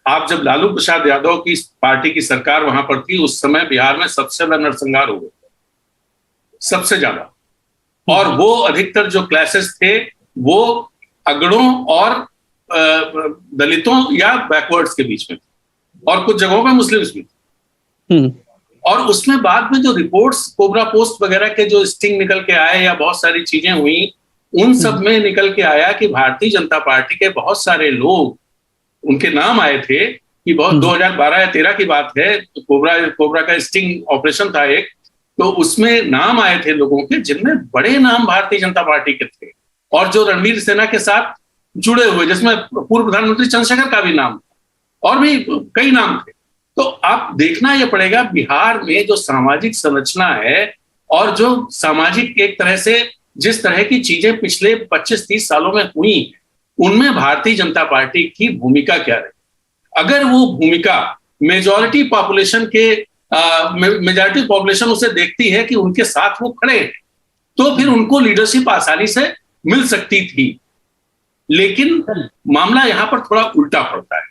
आप जब लालू प्रसाद यादव की पार्टी की सरकार वहां पर थी, उस समय बिहार में सबसे ज्यादा नरसंहार हो गए, सबसे ज्यादा, और वो अधिकतर जो क्लासेस थे वो अगड़ों और दलितों या बैकवर्ड्स के बीच में थे, और कुछ जगहों पे मुस्लिम्स भी थे। और उसमें बाद में जो रिपोर्ट्स कोबरा पोस्ट वगैरह के जो स्टिंग निकल के आए या बहुत सारी चीजें हुई, उन सब में निकल के आया कि भारतीय जनता पार्टी के बहुत सारे लोग, उनके नाम आए थे कि बहुत 2012 या 13 की बात है, कोबरा का स्टिंग ऑपरेशन था एक, तो उसमें नाम आए थे लोगों के जिनमें बड़े नाम भारतीय जनता पार्टी के थे, और जो रणवीर सेना के साथ जुड़े हुए, जिसमें पूर्व प्रधानमंत्री चंद्रशेखर का भी नाम था और भी कई नाम थे। तो आप देखना यह पड़ेगा बिहार में जो सामाजिक संरचना है और जो सामाजिक एक तरह से जिस तरह की चीजें पिछले 25-30 सालों में हुई, उनमें भारतीय जनता पार्टी की भूमिका क्या रही। अगर वो भूमिका मेजॉरिटी पॉपुलेशन उसे देखती है कि उनके साथ वो खड़े हैं, तो फिर उनको लीडरशिप आसानी से मिल सकती थी। लेकिन मामला यहां पर थोड़ा उल्टा पड़ता है,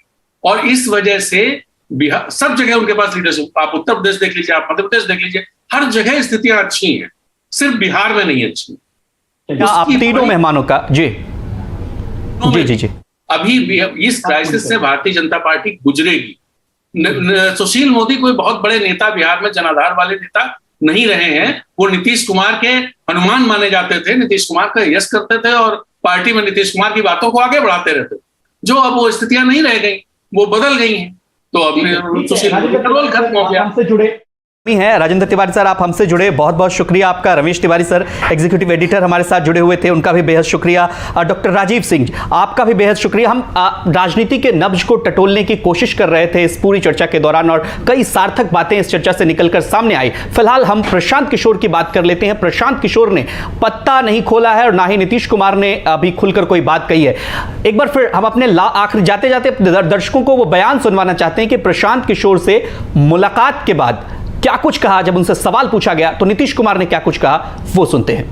और इस वजह से बिहार, सब जगह उनके पास लीडरशिप, आप उत्तर प्रदेश देख लीजिए, आप मध्य प्रदेश देख लीजिए, हर जगह स्थितियां अच्छी हैं, सिर्फ बिहार में नहीं अच्छी। आप तीनों मेहमानों का जी अभी इस क्राइसिस से भारतीय जनता पार्टी गुजरेगी। सुशील मोदी कोई बहुत बड़े नेता, बिहार में जनाधार वाले नेता नहीं रहे हैं। वो नीतीश कुमार के हनुमान माने जाते थे, नीतीश कुमार का यश करते थे और पार्टी में नीतीश कुमार की बातों को आगे बढ़ाते रहते, जो अब वो स्थितियां नहीं रह गई, वो बदल गई हैं। तो अपने कंट्रोल खत्म हो गया। हमसे जुड़े है राजेंद्र तिवारी सर, आप हमसे जुड़े, बहुत बहुत शुक्रिया आपका। Ramesh Tiwari sir executive editor हमारे साथ जुड़े हुए थे, उनका भी बेहद शुक्रिया। डॉक्टर राजीव सिंह आपका भी बेहद शुक्रिया। हम राजनीति के नब्ज को टटोलने की कोशिश कर रहे थे इस पूरी चर्चा के दौरान और कई सार्थक बातें इस चर्चा से निकलकर सामने आई। फिलहाल हम प्रशांत किशोर की बात कर लेते हैं। प्रशांत किशोर ने पत्ता नहीं खोला है और ना ही नीतीश कुमार ने अभी खुलकर कोई बात कही है। एक बार फिर हम अपने आखिर जाते जाते दर्शकों को वो बयान सुनवाना चाहते हैं कि प्रशांत किशोर से मुलाकात के बाद क्या कुछ कहा। जब उनसे सवाल पूछा गया तो नीतीश कुमार ने क्या कुछ कहा, वो सुनते हैं।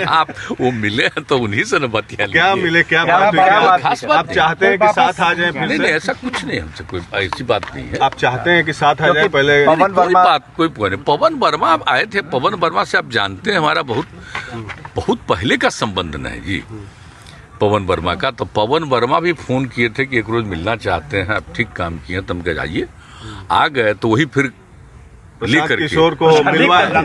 आप वो मिले हैं तो उन्हीं से न बतिया लीजिए। क्या मिले, क्या बात हुई? खास बात आप चाहते हैं कि साथ आ जाए फिर नहीं से? नहीं, ऐसा कुछ नहीं, हमसे कोई ऐसी बात नहीं है। आप चाहते हैं कि साथ आ जाए? पहले कोई बात कोई नहीं। पवन वर्मा आप आए थे, पवन वर्मा से आप जानते हैं हमारा बहुत पहले का संबंध नहीं जी पवन वर्मा का। तो पवन वर्मा भी फोन किए थे कि एक रोज मिलना चाहते हैं, आप ठीक काम किए, तुम कह जाइए। आ गए तो वही फिर लिख करके किशोर को मिलवाया।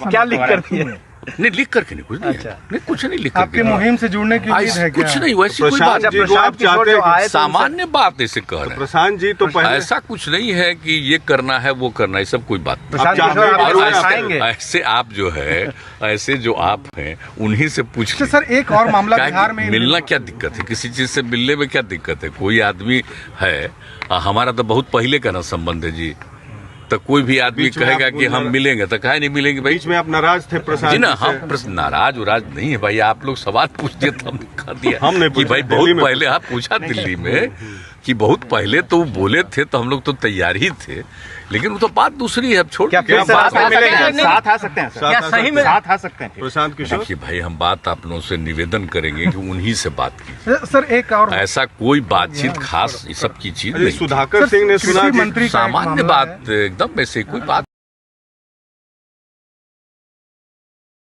क्या लिख कर दिए? नहीं, लिख करके नहीं, कुछ नहीं, नहीं कुछ नहीं लिख करके। आपकी मुहिम से जुड़ने की उम्मीद है क्या? कुछ नहीं, वैसी कोई बात प्रशांत जी को आप चाहते हैं? सामान्य बात ऐसे कह रहे हैं। प्रशांत जी तो पहले ऐसा कुछ नहीं है कि ये करना है वो करना है, सब कोई बात नहीं। प्रशांत आप किशोर चाहते हैं आप कि आएंगे? ऐसे आप जो है, ऐसे जो आप हैं उन्हीं से पूछ अच्छा सर, एक और मामला क्या बिहार में मिलना क्या दिक्कत है? किसी चीज से मिलने में क्या दिक्कत है? कोई आदमी है, हमारा तो बहुत पहले का ना संबंध है जी। तो कोई भी आदमी बीच में कहेगा आप कि हम मिलेंगे तो काहे नहीं मिलेंगे भाई? बीच में आप नाराज थे प्रशांत जी ना, जी से? हम नाराज उराज नहीं है भाई। आप लोग सवाल पूछ दिए तो हमने कह दिया हमने कि पूछा, भाई दिल्ली बहुत में पहले आप पूछा दिल्ली में कि बहुत पहले तो बोले थे तो हम लोग तो तैयार ही थे, लेकिन वो तो बात दूसरी है। अब छोड़ क्या फिर से बात साथ मिलेंगे? साथ आ सकते हैं? क्या सही में साथ आ सकते हैं? प्रशांत किशोर देखिए भाई, हम बात आप लोगों से निवेदन करेंगे कि उन्हीं से बात कीजिए। सर एक और ऐसा कोई बातचीत खास ये सब की चीज अरे नहीं, सुधाकर सिंह ने सुना कृषि कि मंत्री का एक सामान्य मामला है। बात एकदम ऐसे कोई बात